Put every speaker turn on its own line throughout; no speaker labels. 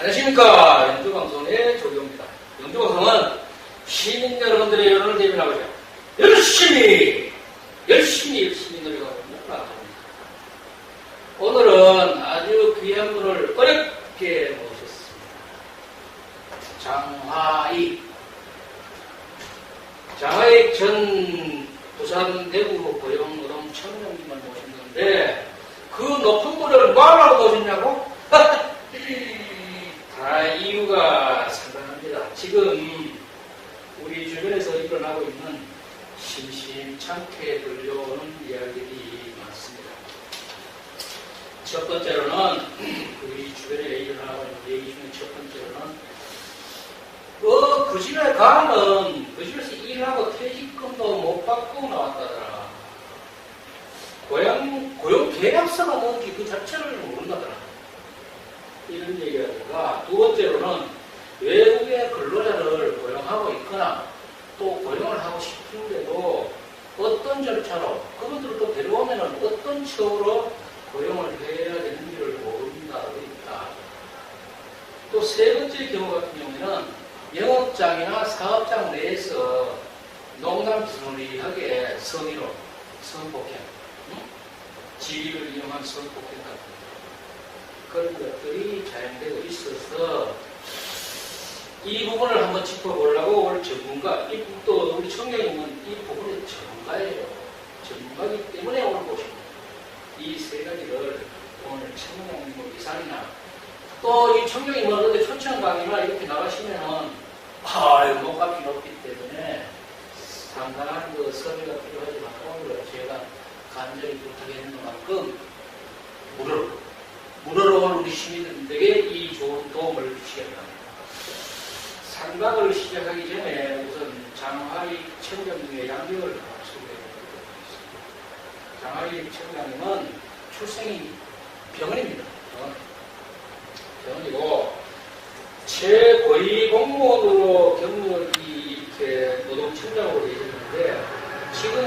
안녕하십니까. 영주방송의 조경입니다. 영주방송은 시민 여러분들의 여론을 대변하고자 열심히 노력하고 나갑니다. 오늘은 아주 귀한 분을 어렵게 모셨습니다. 장하익 전 부산 대구 고용노동 청년님을 모셨는데 그 높은 분을 뭐하라고 모셨냐고? 다 이유가 상당합니다. 지금 우리 주변에서 일어나고 있는 심심찮게 들려오는 이야기들이 많습니다. 첫 번째로는 우리 주변에 일어나고 있는 얘기 중에 첫 번째로는 그 집에 가면 그 집에서 일하고 퇴직금도 못 받고 나왔다더라. 고용 계약서가 뭔지 그 자체를 모른다더라. 이런 얘기라든가, 두 번째로는 외국의 근로자를 고용하고 있거나 또 고용을 하고 싶은데도 어떤 절차로 그분들을 또 데려오면 어떤 처우로 고용을 해야 되는지를 모른다고 있다. 또 세 번째 경우 같은 경우에는 영업장이나 사업장 내에서 농담스러리하게 성희롱, 성폭행, 지위를 이용한 성폭행 같은 그런 것들이 자행되고 있어서 이 부분을 한번 짚어보려고 오늘 전문가, 또 우리 청년님은 이 부분의 전문가예요. 전문가이기 때문에 오늘 보십니다. 이 세 가지를 오늘 청년님 이상이나 또 이 청년님은 어디 초청 강의나 이렇게 나가시면은 몸값이 높기 때문에 상당한 그 섭외가 필요하지만 오늘 제가 간절히 부탁했는 만큼 무료로 우리 시민들에게 이 좋은 도움을 주시겠다. 상담을 시작하기 전에 우선 장하익 청장님의 양력을 소개해드리도록 하겠습니다. 장하익 청장님은 출생이 병원입니다. 병원이고 최고위 공무원으로 경력이 이렇게 노동청장으로 계셨는데 지금은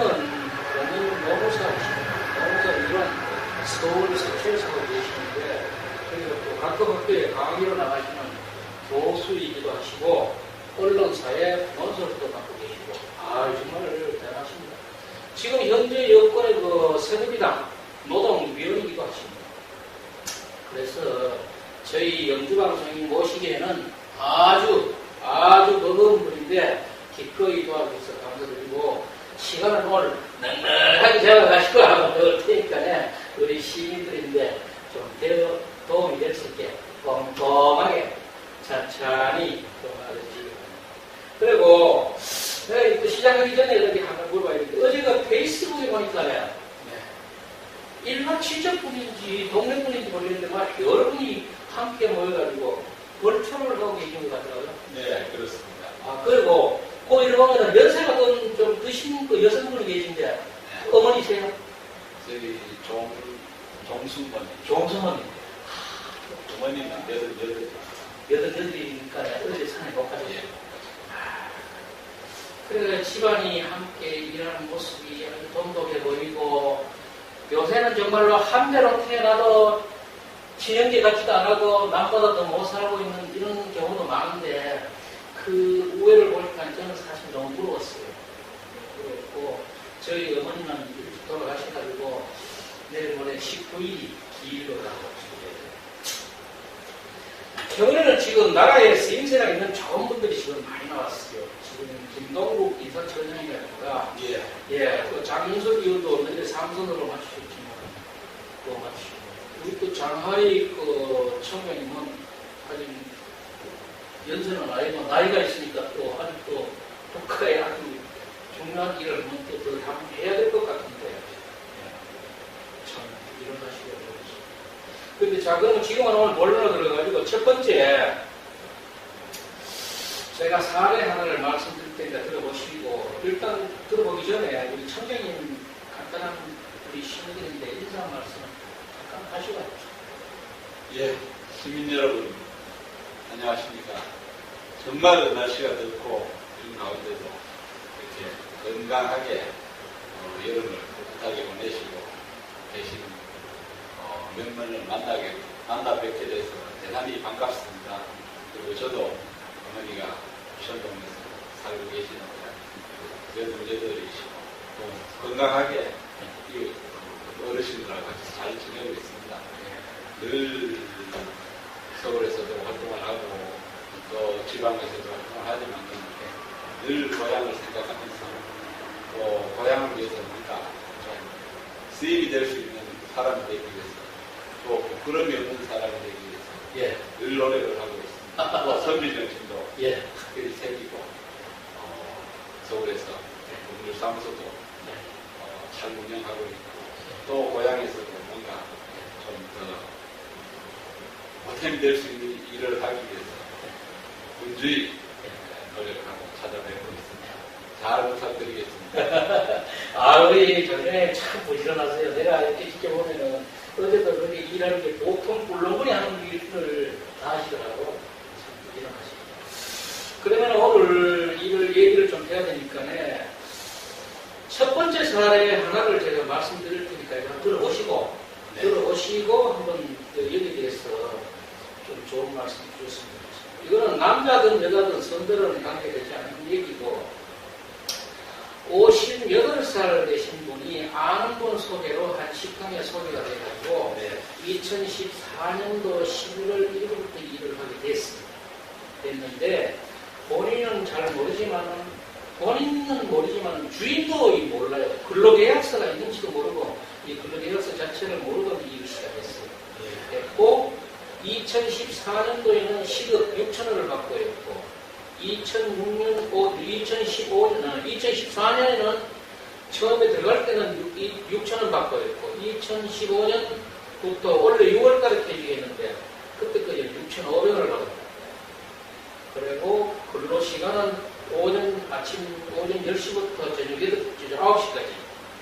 본인 노무사이십니다. 노무사 일원 서울 서초에서 하고 계시는데 그리고 또 각급 학교에 강의로 나가시는 교수이기도 하시고 언론사에 논설도 맡고 계시고 정말 대단하십니다. 지금 현재 여권의 그 새누리당 노동위원이기도 하십니다. 그래서 저희 영주방송이 모시기에는 아주 버거운 분인데 기꺼이 도와주셔서 감사드리고 시간을 오늘 넉넉하게 잡아가시고 하고 넣을 테니까 우리 시민들인데 좀 도움이 될 수 있게 꼼꼼하게 천천히 도와주시기 바랍니다. 그리고 내가 시작하기 전에 이렇게 한번 물어봐야 되는데 어제 그 페이스북에 보니까 일반 친척분인지 동네분인지 모르겠는데 막 여러분이 함께 모여가지고 월초를 하고 계신 것 같더라고요.
네, 그렇습니다.
그리고 거기 보면 연세가 좀 드신 그 여성분이 계신데 네. 어머니세요?
저희 종수머니.
종수머니.
어머니는
여덟이니까 어제 산에 못 가셨어요. 예. 그래서 집안이 함께 일하는 모습이 아주 돈독해 보이고 요새는 정말로 한 대로 태어나도 친형제 같지도 안 하고 남보다도 못 살고 있는 이런 경우도 많은데 그 우애를 보니까 저는 사실 너무 부러웠어요. 부러웠고 저희 어머니는 일찍 돌아가셔가지고 내일 모레 19일이 기일로 가고 경우에는 지금 나라에 쓰임새가 있는 좋은 분들이 지금 많이 나왔어요. 지금 김동국 인사처장이라든가 그 장윤석 의원도 어느새 삼선으로 맞추셨지만 또 맞추시고 우리 또 장하익 그 청장님은 아직 연세는 아니고 나이가 있으니까 또 아주 또 국가에 아주 중요한 일을 또 해야 될 것 같은데 참 일어나시고 그런데 자 그러면 지금은 오늘 본론으로 들어가지고 첫 번째 제가 사례 하나를 말씀드릴 테니까 들어보시고 일단 들어보기 전에 우리 청장님 간단한 우리 시민들인데 인사 말씀 잠깐 하시고
예, 시민 여러분 안녕하십니까. 정말 날씨가 덥고 이런 가운데도 이렇게 건강하게 여름을 꿋꿋하게 보내시고 계신 몇 분을 만나 뵙게 돼서 대단히 반갑습니다. 그리고 저도 어머니가 부천동에서 살고 계시는데 제 문제들이시고 또 건강하게 이 어르신들하고 같이 잘 지내고 있습니다. 늘 서울에서도 활동을 하고 또 지방에서도 활동을 하지만 늘 고향을 생각하면서 또 고향을 위해서 뭔가 좀 수입이 될 수 있는 사람이 되기 위해서 또 부끄러움이 없는 사람이 되기 위해서
예.
늘 노력을 하고 있습니다. 또 선비정신도
예.
특별히 생기고 서울에서 법률사무소도 잘 운영하고 있고 또 고향에서도 뭔가 좀 더 보탬이 될 수 있는 일을 하기 위해서 분주히 노력하고 찾아뵙고 있습니다. 잘 부탁드리겠습니다.
아, 우리 전에 참 부지런하세요. 내가 이렇게 지켜보면은 어제도 그렇게 일하는 게 보통 꿀렁거리 하는 일을 다 하시더라고. 참 부지런하시죠. 그러면 오늘 얘기를 좀 해야 되니까 첫 번째 사례 하나를 제가 말씀드릴 테니까 한번 들어보시고
네.
들어보시고 한번 여기에 대해서 좀 좋은 말씀 주셨으면 좋겠습니다. 이거는 남자든 여자든 성별은 관계되지 않는 얘기고 58살 되신 분이 아는 분 소개로 한 식당에 소개가 돼가지고
네.
2014년도 11월 1일부터 일을 하게 됐는데 본인은 모르지만 주인도 몰라요. 근로계약서가 있는지도 모르고 이 근로계약서 자체를 모르고 일을 시작했어요. 됐고 2014년도에는 시급 6,000원을 받고 있고 2014년에는 처음에 들어갈 때는 6,000원 받고 있고 2015년부터 원래 6월달에 퇴직했는데 그때까지 6,500원을 받았다. 그리고 근로시간은 아침 오전 10시부터 저녁 9시까지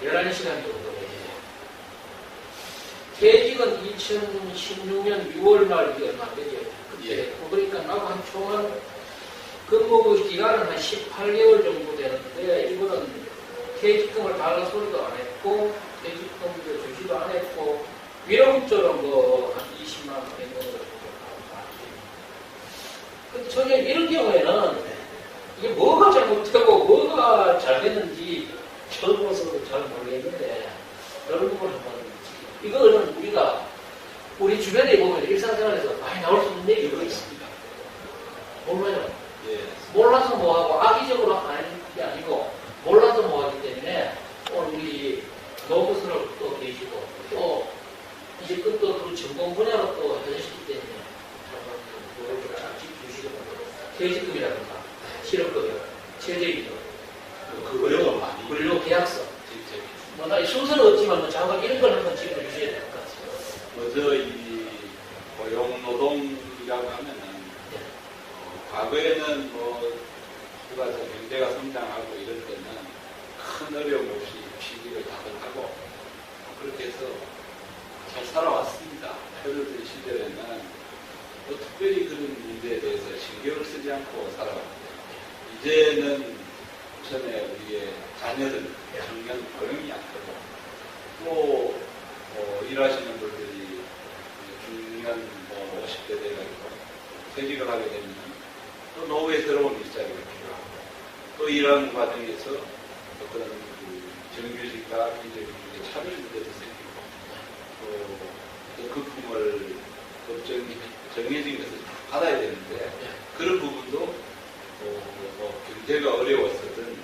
11시간 정도 해요. 퇴직은 2016년 6월 말이 얼마 안 되죠. 그때 했고 그러니까 나고 한 총한 근무 기간은 한 18개월 정도 되는데 이거는 퇴직금을 달라 소리도 안 했고 퇴직금도 주지도 안 했고 위로금처럼 한 20만 원 정도 근데 저게 이런 경우에는 이게 뭐가 잘못되고 뭐가 잘 됐는지 처음으로서도 잘 모르겠는데 이런 부분 한번 이거는 우리 주변에 보면 일상생활에서 많이 나올 수 있는 얘기가 있습니다. 몰라요.
예.
몰라서 뭐하고 악의적으로 하는 게 아니고 몰라서 뭐하기 때문에 오늘 우리 노부스를 또 계시고 또 이제 끝도 그 전공 분야로 또 하셨기 때문에 노력을 잘 주시고 퇴직금이라든가 실업급여, 최저임금,
그거요 많이
근로계약서
진짜
뭐나 순서는 없지만 장관 이런 걸 한번 짚어주셔야 될 것 같습니다.
먼저 이 고용노동이라고 하면은 과거에는 누가 경제가 성장하고 이럴 때는 큰 어려움 없이 취직을 다들 하고 그렇게 해서 잘 살아왔습니다. 어렸던 시절에는 특별히 그런 문제에 대해서 신경을 쓰지 않고 살아왔는데 이제는 우선에 우리의 자녀들, 청년 고용이 안 되고 또 일하시는 분들이 중년 50대 돼가지고 퇴직을 하게 되면 또 노후의 새로운 일자리가 필요하고 또 이런 과정에서 어떤 정규직과 비정규직의 차별 문제도 생기고 또 거품을 정해진 것을 받아야 되는데 그런 부분도 경제가 어려웠거든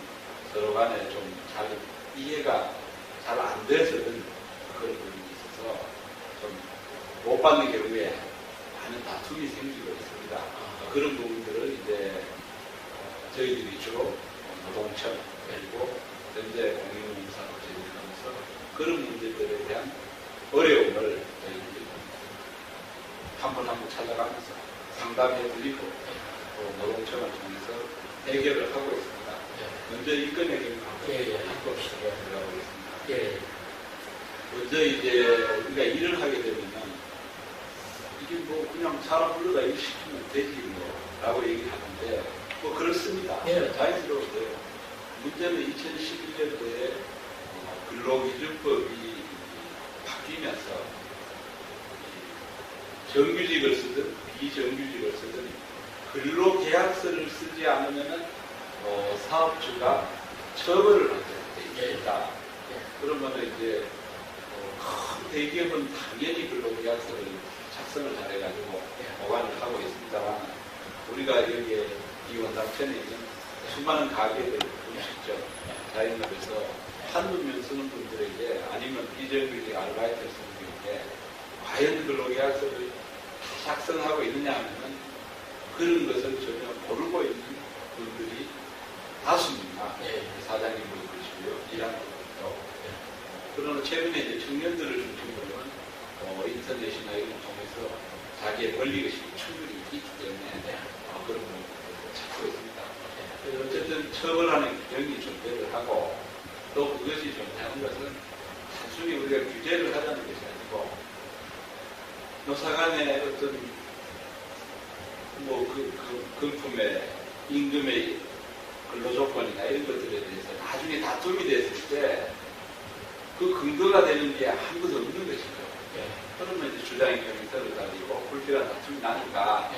서로 간에 좀 잘 이해가 잘 안 돼서든 그런 부분이 있어서 좀 못 받는 경우에 많은 다툼이 생기고 있습니다. 그런 부분들을 이제 저희들이 주로 노동청 그리고 현재 공인노동사로 제공하면서 그런 문제들에 대한 어려움을 저희들이 한 번 찾아가면서 상담해드리고 또 노동청을 통해서 해결을 하고 있습니다. 먼저 이 건의 경우 한번 들어가고 있습니다. 먼저 이제 우리가 일을 하게 되면은 이게 그냥 사람 불러다 일 시키면 되지 라고 얘기를 하는데 그렇습니다. 자연스러운데요. 문제는 2011년도에 근로기준법이 바뀌면서 정규직을 쓰든 비정규직을 쓰더니 근로계약서를 쓰지 않으면은 사업주가 처벌을 하게 돼 있다. 그러면은 이제 큰 대기업은 당연히 근로계약서를 작성을 잘해가지고 보관을 하고 있습니다만 우리가 여기에 이 원당천에 있는 수많은 가게들, 음식점, 자영업에서 한두면 쓰는 분들에게 아니면 비정규직 아르바이트를 쓰는 분에게 과연 근로계약서를 작성하고 있느냐 하면은 그런 것을 전혀 모르고 있는 분들이 다수입니다. 사장님도 그러시고요. 일하는 분들도. 그러나 최근에 이제 청년들을 중심으로는 인터넷이나 이런 통해서 자기의 권리의식이 충분히 있기 때문에 그런 부분을 찾고 있습니다. 어쨌든 처벌하는 규정이 존재를 하고 또 그것이 존재하는 것은 단순히 우리가 규제를 하자는 것이 아니고 노사 간의 어떤 금품의 임금의 근로조건이나 이런 것들에 대해서 나중에 다툼이 됐을 때 그 근거가 되는 게 아무것도 없는 것이죠. 그러면 이제 주장의 경위서를 가지고 불필요한 다툼이 나니까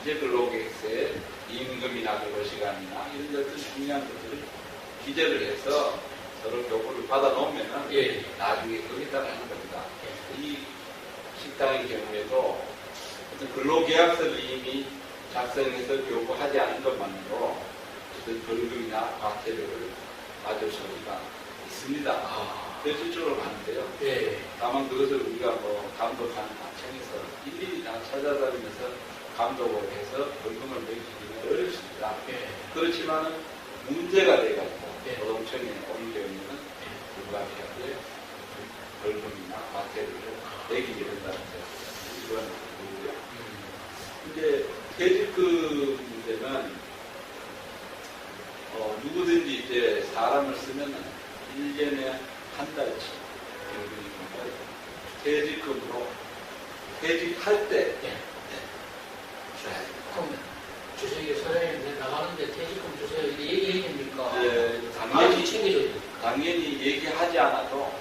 이제 근로계획서에 임금이나 근로시간이나 이런 것들 중요한 것들을 기재를 해서 서로 교부를 받아놓으면은 나중에 거기다가 하는 겁니다. 이 식당의 경우에도 어떤 근로계약서를 이미 작성해서 교부하지 않은 것만으로 어떤 벌금이나 과태료를 맞을 수가 있습니다. 현실적으로 많은데요. 다만 그것을 우리가 감독하는 과정에서 일일이 다 찾아다니면서 감독을 해서 벌금을 매기기는 어렵습니다. 그렇지만은 문제가 돼가지고 노동청에 오는 경우에는 불가피하게 벌금이나 과태료를 매기게 된다는 이런 거고요. 근데 퇴직금 문제는 누구든지 이제 사람을 쓰면은 1년에 한 달치 퇴직금으로 퇴직할 때 줘야 됩니다.
그럼 주석이 사장님 나가는데 퇴직금 주세요 이렇게 얘기해야 됩니까?
당연히 얘기하지 않아도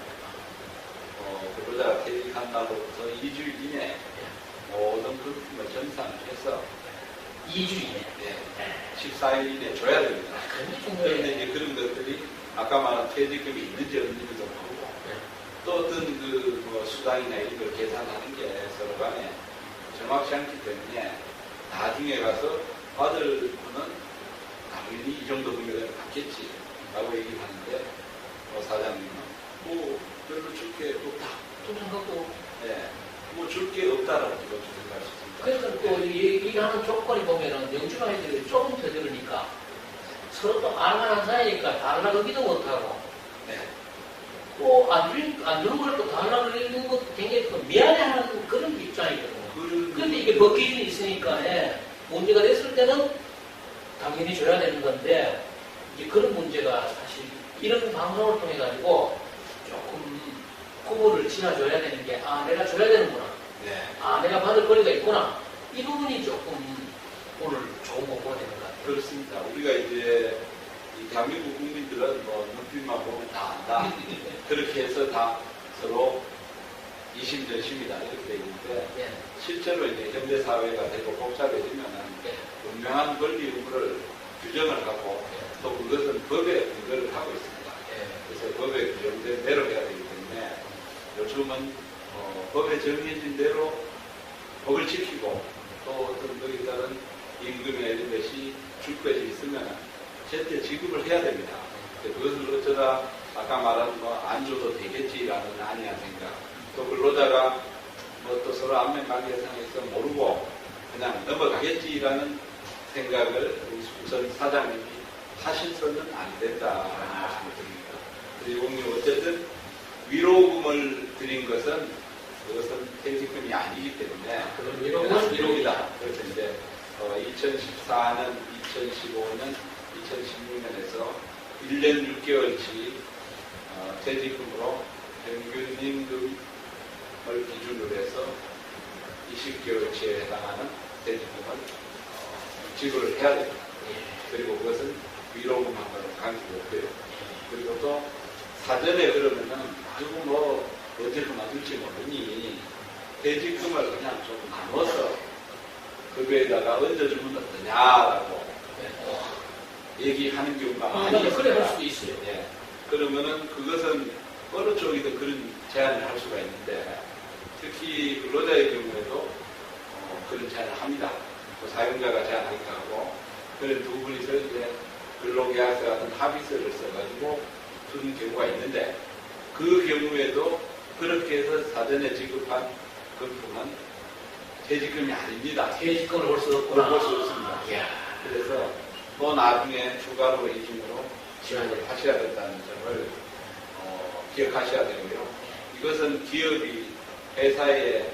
근로자가 퇴직한 날로부터 2주일 이내에 모든 금품을 전산을 해서
2주 이내?
14일 이내에 줘야 됩니다. 그런데
네.
이제 그런 것들이 아까 말한 퇴직금이 있는지 없는지도 모르고 또 어떤 수당이나 이런 걸 계산하는 게 서로 간에 정확치 않기 때문에 나중에 가서 받을 분은 당연히 이 정도 금액을 받겠지 라고 얘기를 하는데 사장님은 별로 줄 게 없다.
좀 생각도
줄 게 없다라고 생각할 수 있습니다.
그러니까 또 얘기하는 조건이 보면은 영주가 애들이 조금 더 들으니까 서로 또 알만한 사이니까 달라그기도 못하고 또 안 주는 걸 또 달라그리는 것도 굉장히 또 미안해하는 그런 입장이거든요. 그런데 이게 법 기준이 있으니까 문제가 됐을 때는 당연히 줘야 되는 건데 이제 그런 문제가 사실 이런 방송을 통해 가지고 조금 구분을 지나줘야 되는 게 내가 줘야 되는구나. 내가 받을 거리가 있구나. 이 부분이 조금 오늘 좋은 공부가 되는 것 같아요.
그렇습니다. 우리가 이제 이 대한민국 국민들은 눈빛만 보면 다 안다. 그렇게 해서 다 서로 이심전심이다 이렇게 돼 있는데 실제로 이제 현대 사회가 되고 복잡해지면은 분명한 권리 의무를 규정을 하고 또 그것은 법에 근거를 하고 있습니다. 그래서 법에 규정된 대로 해야 되기 때문에 요즘은 법에 정해진 대로 법을 지키고 또 어떤 거기에 따른 임금이나 이런 것이 줄 것이 있으면 제때 지급을 해야 됩니다. 그것을 어쩌다 아까 말한 안 줘도 되겠지라는 아니한 생각 또 근로자가 또 서로 안면관계상에서 모르고 그냥 넘어가겠지라는 생각을 우선 사장님이 하셔서는 안 된다는 말씀을 드립니다. 그리고 어쨌든 위로금을 드린 것은 그것은 퇴직금이 아니기 때문에
위로금은
위로이다. 그래서 이제 2014년, 2015년, 2016년에서 1년 6개월치 퇴직금으로 평균 임금을 기준으로 해서 20개월치에 해당하는 퇴직금을 지급을 해야 됩니다. 그리고 그것은 위로금하고는 관계가 없고요. 그리고 또 사전에 그러면은 언제 그만둘지 모르니 퇴직금을 그냥 좀 나눠서 급여에다가 얹어주면 어떠냐라고
예.
얘기하는 경우가
아,
많이
그래
있습니다.
할 수도 있어요.
예. 그러면은 그것은 어느 쪽이든 그런 제안을 할 수가 있는데 특히 근로자의 경우에도 그런 제안을 합니다. 그 사용자가 제안하기도 하고 그런 두 분이서 이제 근로계약서 같은 합의서를 써가지고 주는 경우가 있는데 그 경우에도 그렇게 해서 사전에 지급한 금품은 퇴직금이 아닙니다.
퇴직금을 볼 수 없구나.
볼 수 없습니다.
이야.
그래서 또 나중에 추가로 이중으로 지급을 하셔야 된다는 점을 기억하셔야 되고요. 이것은 기업이 회사의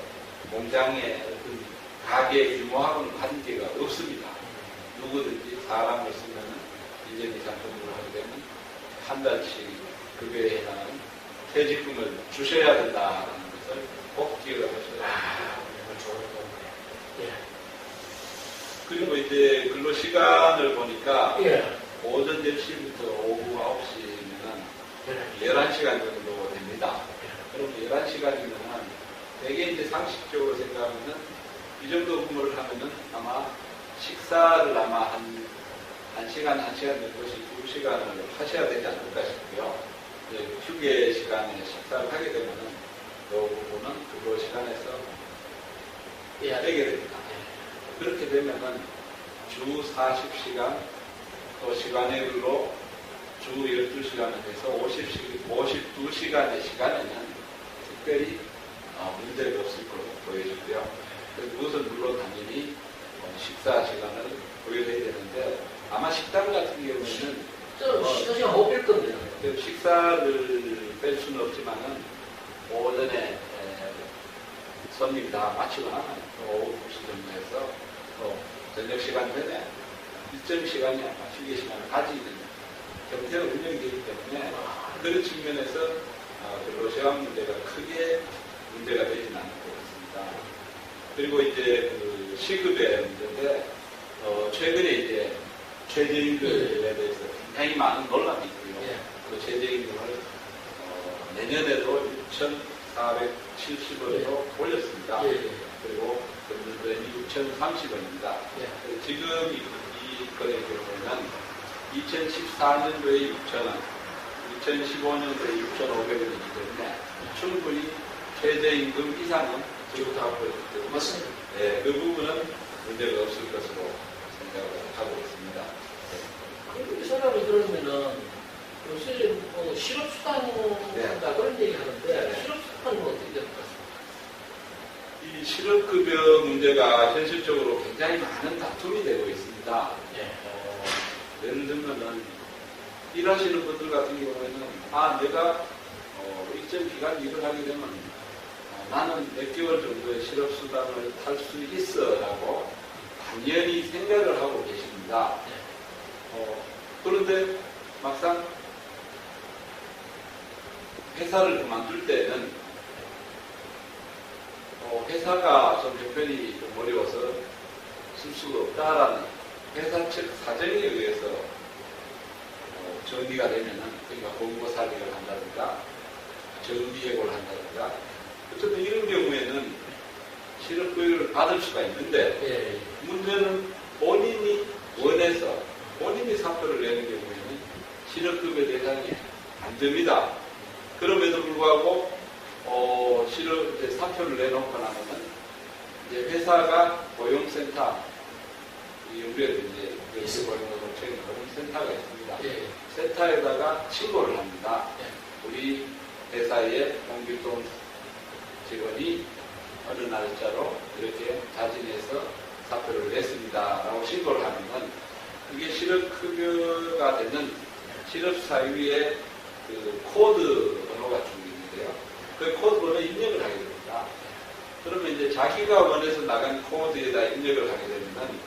공장의 어떤 가게 규모하고는 관계가 없습니다. 누구든지 사람을 쓰면 인재미상금으로 하게 되면 한 달씩 급여에 해당하는 퇴직금을 주셔야 된다는 것을 꼭 기억을 하셔야 됩니다.
정말 좋은 건데.
그리고 이제 근로 시간을 보니까
예.
오전 10시부터 오후 9시면 11시간 정도 됩니다. 그럼 11시간이면 되게 이제 상식적으로 생각하면 이 정도 근무를 하면은 아마 식사를 아마 한 1시간, 1시간 정도씩 2시간을 하셔야 되지 않을까 싶고요. 이제 휴게 시간에 식사를 하게 되면은 이 부분은 근로 시간에서 빼게 됩니다. 그렇게 되면은 주 40시간 또 시간의 근로 주 12시간을 해서 52시간의 시간에는 특별히 문제가 없을 것으로 보여지고요. 그것은 물론 당연히 식사 시간을 보여줘야 되는데 아마 식당 같은 경우에는
식사시간 못 뺄 겁니다.
식사를 뺄 수는 없지만은 오전에 손님 다 마치고 나면 또 오후 2시 정도 해서 또 저녁 시간 전에 일정 시간이 아마 휴게 시간을 가지게 됩니다. 경제가 운영이 되기 때문에 그런 측면에서 근로시간 문제가 크게 문제가 되지는 않을 것 같습니다. 그리고 이제 그 시급의 문제인데 최근에 이제 최저임금에 대해서 굉장히 많은 논란이 있고요. 그 최저임금을 내년에도 6,470원으로 올렸습니다. 그리고 금년도에는 6,030원입니다. 지금 이 건의 경우에는 2014년도에 6,000원, 2015년도에 6,500원이기 때문에 충분히 최저임금 이상은 지급하고 있기 때문에
맞습니다.
네, 그 부분은 문제가 없을 것으로 생각을 하고 있습니다.
그리고 이 사람이 그러면은 요새 실업수당인가 그런 얘기 하는데 실업수당은 어떻게 될 것 같습니까?
이 실업급여 문제가 현실적으로 굉장히 많은 다툼이 되고 있습니다. 예를 들면은 일하시는 분들 같은 경우에는 내가 일정 기간 일을 하게 되면 나는 몇 개월 정도의 실업수당을 탈 수 있어라고 당연히 생각을 하고 계십니다. 그런데 막상 회사를 그만둘 때는 회사가 좀 형편이 좀 어려워서 쓸 수가 없다라는 회사 측 사정에 의해서 정리가 되면은 그러니까 공고사직을 한다든가 정비해고를 한다든가 어쨌든 이런 경우에는 실업급여를 받을 수가 있는데 문제는 본인이 원해서 본인이 사표를 내는 경우에는 실업급여 대상이 안 됩니다. 그럼에도 불구하고 이제 사표를 내놓고 나면은 이제 회사가 고용센터 우리가 이제 고용노동청의 고용센터가 있습니다. 센터에다가 신고를 합니다. 우리 회사의 홍길동 직원이 어느 날짜로 이렇게 자진해서 사표를 냈습니다라고 신고를 하면은 그게 실업급여가 되는 실업사유의 그 코드 번호가 쭉 있는데요. 그 코드 번호에 입력을 하게 됩니다. 그러면 이제 자기가 원해서 나간 코드에다 입력을 하게 되면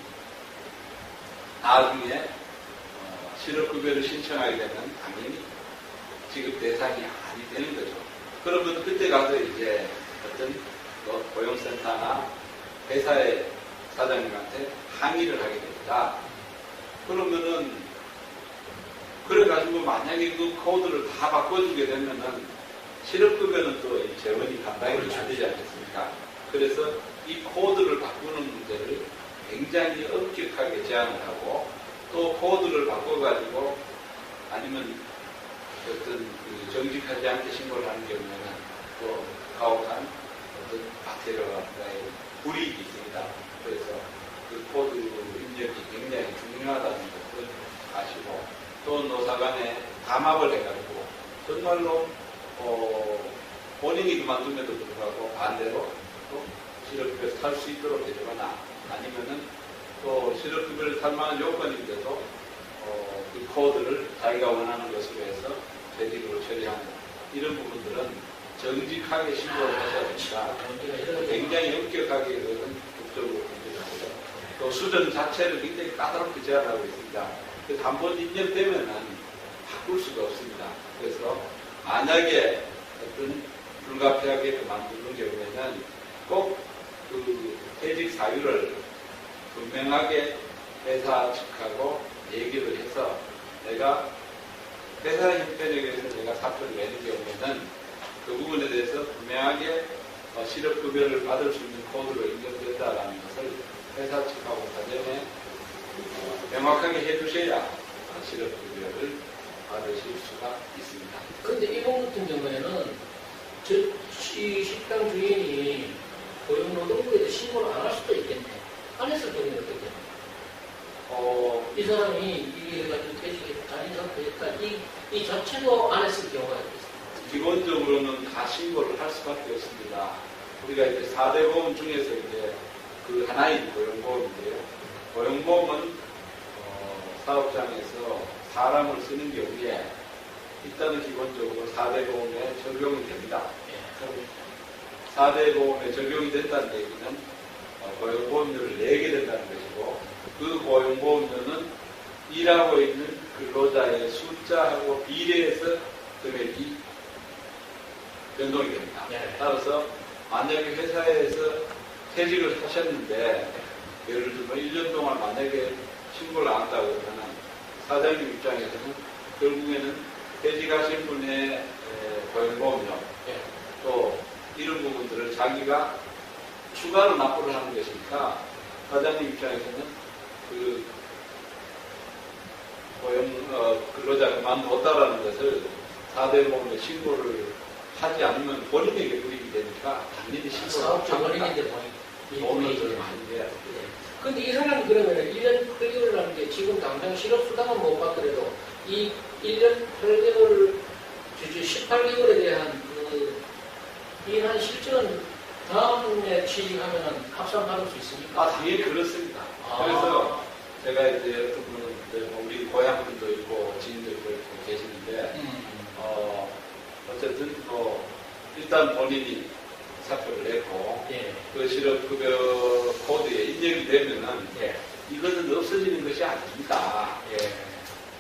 나중에 실업급여를 신청하게 되면 당연히 지급 대상이 아니 되는 거죠. 그러면 그때 가서 이제 어떤 고용센터나 회사의 사장님한테 항의를 하게 됩니다. 그러면은 그래가지고 만약에 그 코드를 다 바꿔주게 되면은 실업급여는 또 이 재원이 감당이 안 되지 않겠습니까? 그래서 이 코드를 바꾸는 문제를 굉장히 엄격하게 제한을 하고 또 코드를 바꿔가지고 아니면 어떤 그 정직하지 않게 신고를 하는 경우에는 또 가혹한 어떤 박테리아와의 불이익이 있습니다. 그래서 그 코드 입력이 굉장히 중요하다는 것을 아시고 또 노사간에 담합을 해가지고 정말로 본인이 그만둠에도 불구하고 반대로 또 실업급여를 탈 수 있도록 해주거나 아니면은 또 실업급여를 탈 만한 요건인데도 그 코드를 자기가 원하는 것으로 해서 퇴직으로 처리하는 이런 부분들은 정직하게 신고를 하셔야 됩니다. 굉장히 엄격하게 그것은 국적으로 공개하고요. 또 수정 자체를 굉장히 까다롭게 제한하고 있습니다. 그래서 한번 인정되면은 바꿀 수가 없습니다. 그래서 만약에 어떤 불가피하게 그만두는 경우에는 꼭 그 퇴직 사유를 분명하게 회사 측하고 얘기를 해서 내가 회사 형편에 의해서 내가 사표를 내는 경우에는 그 부분에 대해서 분명하게 실업급여를 받을 수 있는 코드로 인정된다라는 것을 회사 측하고 사전에 명확하게 해주셔야 실업급여를 받으실 수가 있습니다.
그런데 이번 같은 경우에는 이 식당 주인이 고용노동부에도 신고를 안 할 수도 있겠네. 안 했을 경우에는 어떻게? 이 사람이 이게 해가지고 퇴직해서 자기 상태니까 이 자체도 안 했을 경우가 있겠습니다.
기본적으로는 다 신고를 할 수밖에 없습니다. 우리가 이제 4대 보험 중에서 이제 그 하나인 고용보험인데요. 고용보험은 사업장에서 사람을 쓰는 경우에 일단은 기본적으로 4대 보험에 적용이 됩니다. 4대 보험에 적용이 된다는 얘기는 고용보험료를 내게 된다는 것이고 그 고용보험료는 일하고 있는 근로자의 숫자하고 비례해서 금액이 변동이 됩니다. 따라서 만약에 회사에서 퇴직을 하셨는데 예를 들면 1년 동안 만약에 신고를 안 한다고 그러면 사장님 입장에서는 결국에는 퇴직하신 분의 고용보험료 또 이런 부분들을 자기가 추가로 납부를 하는 것이니까 사장님 입장에서는 그 근로자 그만뒀다라는 것을 4대 보험에 신고를 하지 않으면 본인에게 불이익이 되니까 당연히 신고를
사업자 원인인데
돈을 좀 많이 내야 돼요.
근데 이 사람이 그러면 1년 8개월 하는 게 지금 당장 실업수당은 못 받더라도 이 1년 8개월, 18개월에 대한 그 일한 실전 다음에 취직하면은 합산 받을 수 있습니까?
당연히 그렇습니다. 그래서 제가 이제 어떤 분은 우리 고향분도 있고 지인들도 있고 계시는데 어쨌든 일단 본인이 사표를 냈고 그 실업급여 코드에 인정이 되면은 이것은 없어지는 것이 아닙니다.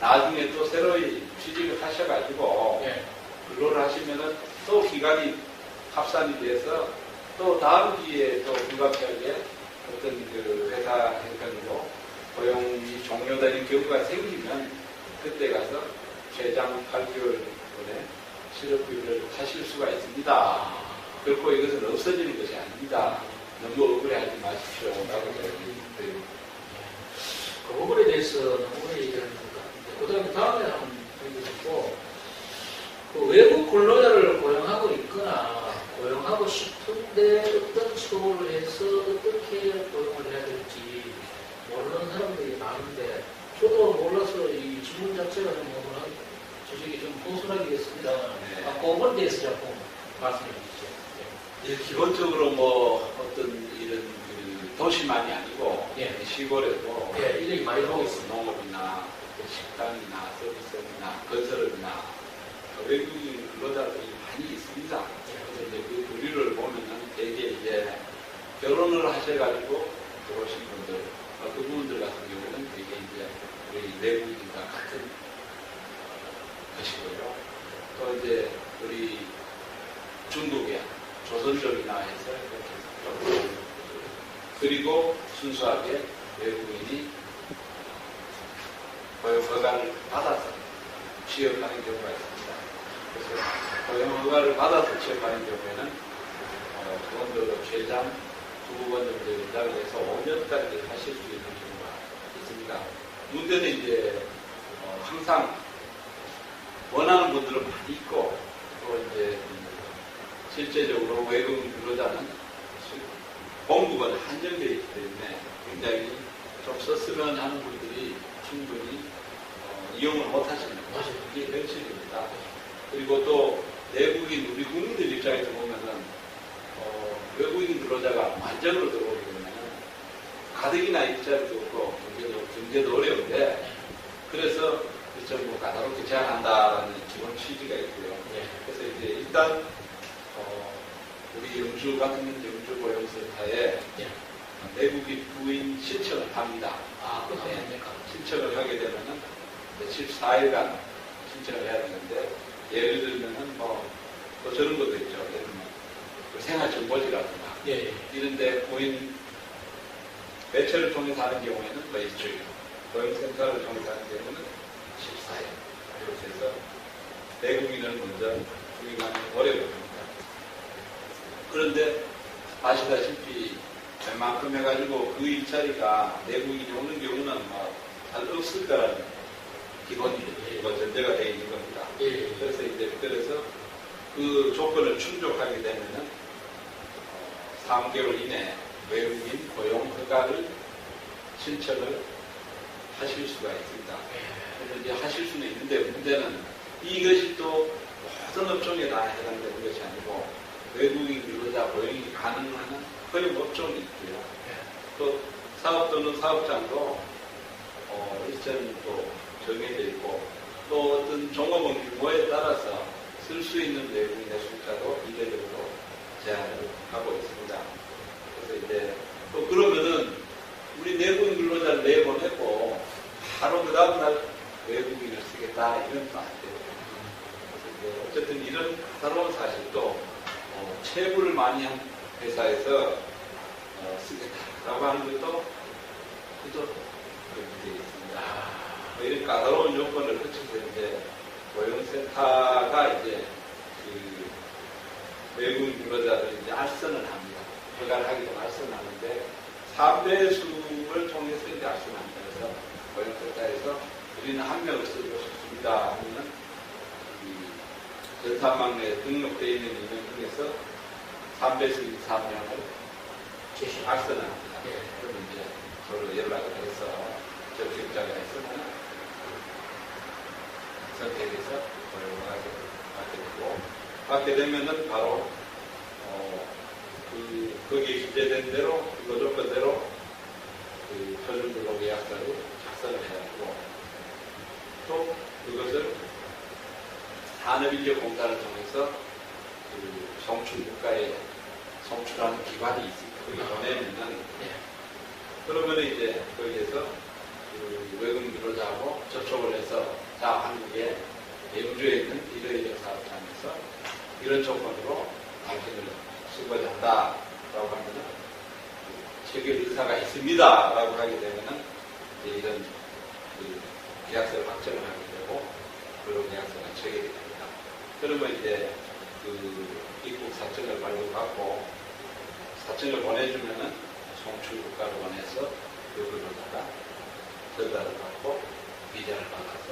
나중에 또 새로이 취직을 하셔가지고 근로를 하시면은 또 기간이 합산이 돼서 또 다음 기회에 또 불가피하게 어떤 그 회사 형편으로 고용이 종료되는 경우가 생기면 그때 가서 최장 8개월분의 실업급여를 하실 수가 있습니다. 결코 이것은 없어지는 것이 아닙니다. 너무 억울해하지 마십시오. 라고 드립니다.
그 부분에 대해서는 오늘 얘기하는 것 같은데, 그 다음에 다음에 한번 얘기하고, 그 외국 근로자를 고용하고 있거나, 고용하고 싶은데 어떤 처우를 해서 어떻게 고용을 해야 될지 모르는 사람들이 많은데, 저도 몰라서 이 질문 자체가 좀 뭐구나, 지식이 좀 호소하겠습니다. 그 부분에 대해서 자꾸 말씀해 주시죠.
기본적으로 어떤 이런 도시만이 아니고 시골에도
일이 많이 하고 있습니다.
농업이나 식당이나 서비스업이나 건설업이나 외국인 근로자들이 많이 있습니다. 그래서 이제 그 부류를 보면은 대개 이제 결혼을 하셔가지고 들어오신 분들, 그 부분들 같은 경우는 되게 이제 우리 내국인과 같은 것이고요. 또 이제 우리 중국의 조선족이나 해서 이렇게 좀 그리고 순수하게 외국인이 고용허가를 받아서 취업하는 경우가 있습니다. 그래서 고용허가를 받아서 취업하는 경우에는 기본적으로 최장 두 번 정도 연장을 해서 5년까지 하실 수 있는 경우가 있습니다. 문제는 이제 항상 원하는 분들은 많이 있고 또 이제 실제적으로 외국인 근로자는 공급은 한정되어 있기 때문에 굉장히 좀 썼으면 하는 분들이 충분히 이용을 못 하시는 거죠. 이게 현실입니다. 그리고 또 내국인 우리 국민들 입장에서 보면은 외국인 근로자가 만장으로 들어오게 되면 가득이나 일자리도 없고 경제도 어려운데 그래서 뭐 까다롭게 제한한다라는 기본 취지가 있고요. 그래서 이제 일단 우리 영주 같은 영주 고용센터에 내국인 부인 신청을 합니다. 신청을 하게 되면은 14일간 신청을 해야 되는데 예를 들면은 또 저런 것도 있죠. 예를 들면 생활정보지라든가 이런데 부인 매체를 통해서 하는 경우에는 뭐 일주일, 고용센터를 통해서 하는 경우는 14일 이렇게 해서 내국인을 먼저 부인하는 어려워집니다. 그런데 아시다시피 웬만큼 해가지고 그 일자리가 내국인이 오는 경우는 잘 없을 거라는 기본 전제가 되어 있는 겁니다. 그래서 그 조건을 충족하게 되면은 3개월 이내 외국인 고용 허가를 신청을 하실 수가 있습니다. 그래서 이제 하실 수는 있는데 문제는 이것이 또 모든 업종에 다 해당되는 것이 아니고 외국인 근로자 고용이 가능한 허용 업종이 있고요. 또 사업 또는 사업장도 일정이 또 정해져 있고 또 어떤 종업원 규모에 따라서 쓸 수 있는 외국인의 숫자도 이례적으로 제한을 하고 있습니다. 그래서 이제 또 그러면은 우리 내국인 근로자를 내보내고 바로 그 다음날 외국인을 쓰겠다 이런 거 안 돼요. 그래서 어쨌든 이런 까다로운 사실도 체불을 많이 한 회사에서 쓰겠다라고 하는 것도 그저 그렇게 되어 있습니다. 이런 까다로운 요건을 거쳐서 이제 고용센터가 이제 그 외국인 근로자를 이제 알선을 합니다. 허가를 하기 전에 알선을 하는데 3배수를 통해서 이제 알선을 합니다. 그래서 고용센터에서 우리는 한 명을 쓰고 싶습니다 하면은 전산망에 등록되어 있는 인명 중에서 3배수 3명을 알선을 합니다. 그러면 이제 서로 연락을 해서 접촉자가 있으면 선택해서 고용을 받게 되면은 바로 거기에 기재된 대로 그 조건대로 그 표준근로 계약서를 작성을 해야 하고 또 그것을 산업인력공단을 통해서 그 송출국가에 송출하는 기관이 있습니다. 거기 보내면은 그러면 이제 거기에서 그 외국인 근로자하고 접촉을 해서 자 한국에 영주에 있는 이러이러 사업장에서 이런 조건으로 당신을 쓰고자 한다라고 하면은 체결 의사가 있습니다라고 하게 되면은 이제 이런 그 계약서를 확정을 하게 되고 그런 계약서가 체결이 됩니다. 그러면 이제 그 입국 사증을 발급받고 사증을 보내주면은 송출국가로 보내서 그 근로자가 전달을 받고 비자를 받아서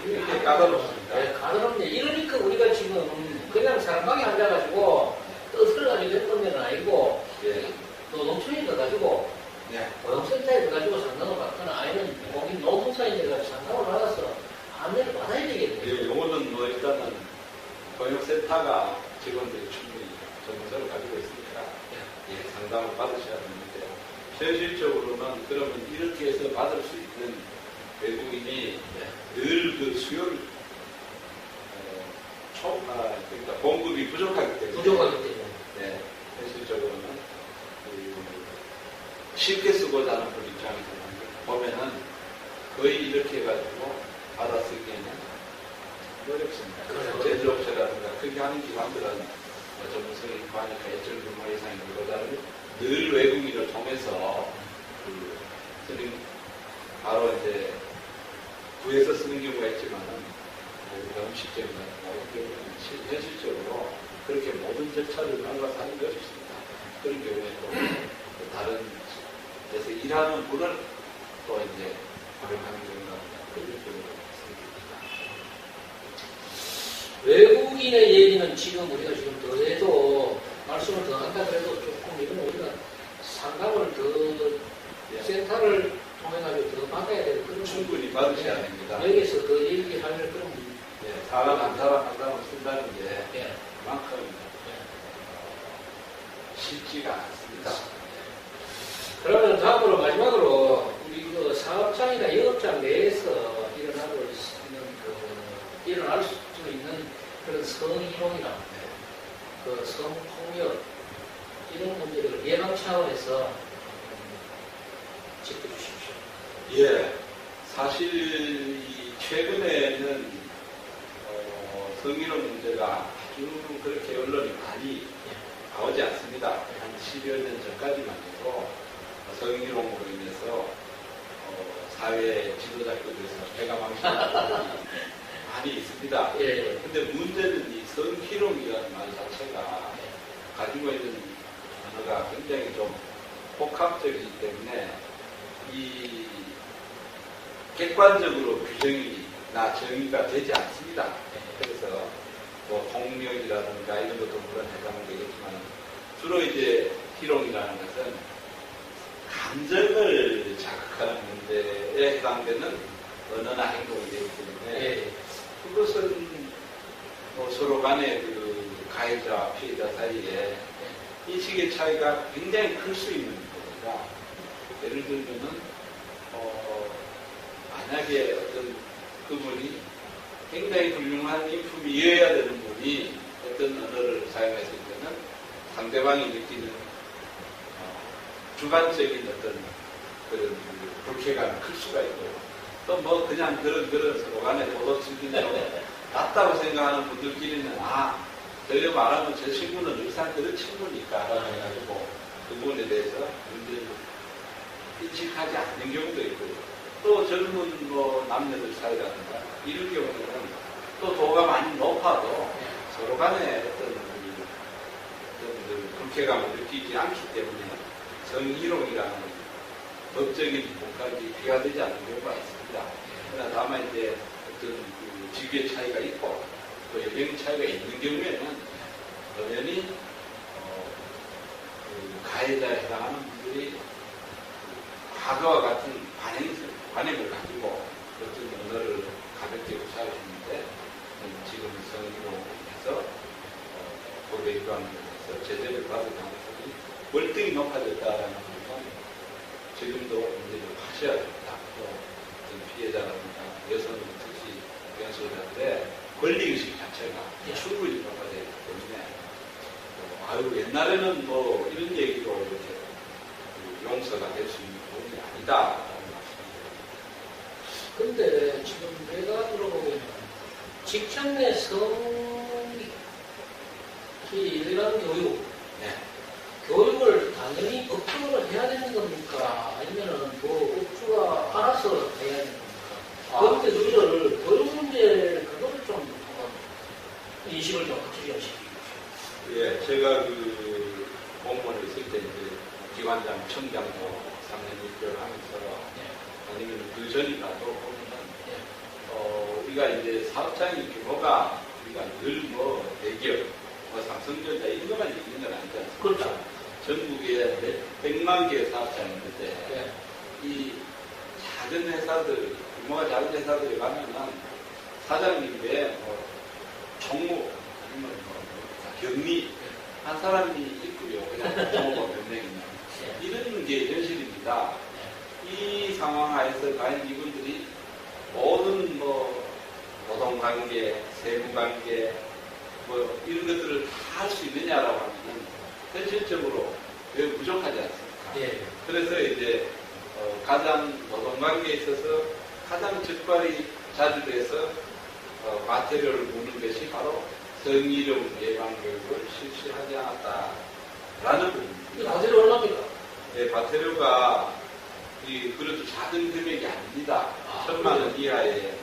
이렇게 까다롭습니다.
네, 까다롭네. 이러니까 우리가 지금 그냥 사람방에 앉아가지고 뜻을 가지고 했던 데는 아니고 또 농촌에 가가지고 고용센터에 가가지고 상담을 받거나 아니면 거기 노동사인에 가서 상담을 받아서 안내를 받아야 되겠네요.
요거는 뭐 일단은 고용센터가 직원들이 충분히 전문성을 가지고 있으니까 상담을 받으셔야 되는데 현실적으로는 그러면 이렇게 해서 받을 수 있는 외국인이 늘 그 수요를 그러니까 공급이 부족하기 때문에 현실적으로는 쉽게 쓰고자 하는 분 입장에서 보면은 거의 이렇게 해가지고 받아쓰기에는 어렵습니다. 제조업체라든가 그렇게 하는 기관들은 전문성이 많으니까 일정 규모 이상의 근로자를 늘 외국인을 통해서 쓰는 바로 이제 구해서 쓰는 경우가 있지만은 우리가 음식점이나 이런 경우는 현실적으로 그렇게 모든 절차를 밟아서 하는 게 어렵습니다. 그런 경우에 또 다른 데서 일하는 분을 또 이제 활용하는 경우가 그런 경우가 있습니다.
외국인의 얘기는 지금 우리가 지금 더해도 말씀을 더 한다 그래도 조금 이건 우리가 상담을 더
예.
센터를 통해가지고 더 받아야 될 그런
충분히 받으셔야 됩니다.
여기서 더 얘기할 그런
예, 사람 한 사람 한 사람을 쓴다는 게
예.
그만큼 쉽지가 않습니다.
그러면 다음으로 마지막으로 우리 그 사업장이나 영업장 내에서 일어날 수 있는 그런 성희롱이나 그 성폭력 이런 문제를 예방 차원에서 짚어주십시오.
예, 사실 이 최근에는 성희롱 문제가 아주 그렇게 언론이 많이 나오지 않습니다. 한 10여 년 전까지만 해도 성희롱으로 인해서 사회 지도자급에서 배가 망치는 분들이 많이 있습니다.
예.
근데 문제는 이 성희롱이라는 말 자체가 가지고 있는 단어가 굉장히 좀 복합적이기 때문에 이 객관적으로 규정이나 정의가 되지 않습니다. 그래서 뭐 폭력이라든가 이런 것도 물론 해당은 되겠지만 주로 이제 희롱이라는 것은 감정을 자극하는 문제에 해당되는 언어나 행동이 되기 때문에
예.
그것은 뭐 서로 간의 그 가해자와 피해자 사이에 인식의 차이가 굉장히 클 수 있는 겁니다. 예를 들면은 만약에 어떤 그분이 굉장히 훌륭한 인품이어야 되는 분이 어떤 언어를 사용했을 때는 상대방이 느끼는 주관적인 어떤 그런 불쾌감이 클 수가 있고 또 뭐 그냥 그런 서로 간에 도덕 수준으로 낮다고 생각하는 분들끼리는 저희가 말하면 저 친구는 의상 그런 친구니까 해가지고 그 부분에 대해서 문제를 인식하지 않는 경우도 있고요. 또 젊은 뭐 남녀들 사이라든가 이런 경우는 또 도가 많이 높아도 서로 간에 어떤 불쾌감을 느끼지 않기 때문에 성희롱이라는 법적인 부분까지 비화되지 않는 경우가 있습니다. 그러나 다만 이제 어떤 그 직위의 차이가 있고 또 연령 차이가 있는 경우에는 당연히 그 가해자에 해당하는 분들이 과거와 같은 관행을 가지고 어떤 언어를 가볍게 구사하시는데 지금 성희롱에서 고대교환에서 제재를 받을 가능성이 월등히 높아졌다는 부분은 지금도 문제를 하셔야 됩니다. 또 어떤 피해자라든가 여성은 특히 변소자들의 권리의식 자체가 충분히 높아져 있기 때문에 옛날에는 뭐 이런 얘기로 이렇게 용서가 될 수 있는 부분이 아니다.
근데 지금 내가 들어보면 직장 내 성희롱 교육, 교육을 당연히 업주가 해야 되는 겁니까? 아니면은 뭐 업주가 알아서 해야 되는 겁니까? 그런데 우리를 교육 문제 그거를 좀 한번 인식을 좀 확실히 시키십시오.
예, 제가 그 공무원을 있을 때 이제 기관장, 청장도 3년 6개월 하면서 아니면 그 전이라도 보면은 우리가 이제 사업장의 규모가 우리가 늘 뭐 대기업, 뭐 삼성전자 이런 것만 얘기하는 건 아니지 않습니까?
그렇죠.
전국에 백만 개의 사업장이 있는데 이 작은 회사들, 규모가 작은 회사들에 가면은 사장님의 뭐 총무 아니면 뭐 경리 한 사람이 있고요. 그냥 총무가 몇 명이면 이런 게 현실입니다. 이 상황 하에서 과연 이분들이 모든 뭐 노동관계, 세무관계 뭐 이런 것들을 다 할 수 있느냐라고 하면 현실적으로 매우 부족하지 않습니까?
예.
그래서 이제 가장 노동관계에 있어서 가장 적발이 자주 돼서 과태료를 묻는 것이 바로 성희롱 예방교육을 실시하지 않았다라는 부분입니다.
과태료 얼마입니까?
네, 과태료가 그래도 작은 금액이 아닙니다. 1,000만 원 이하의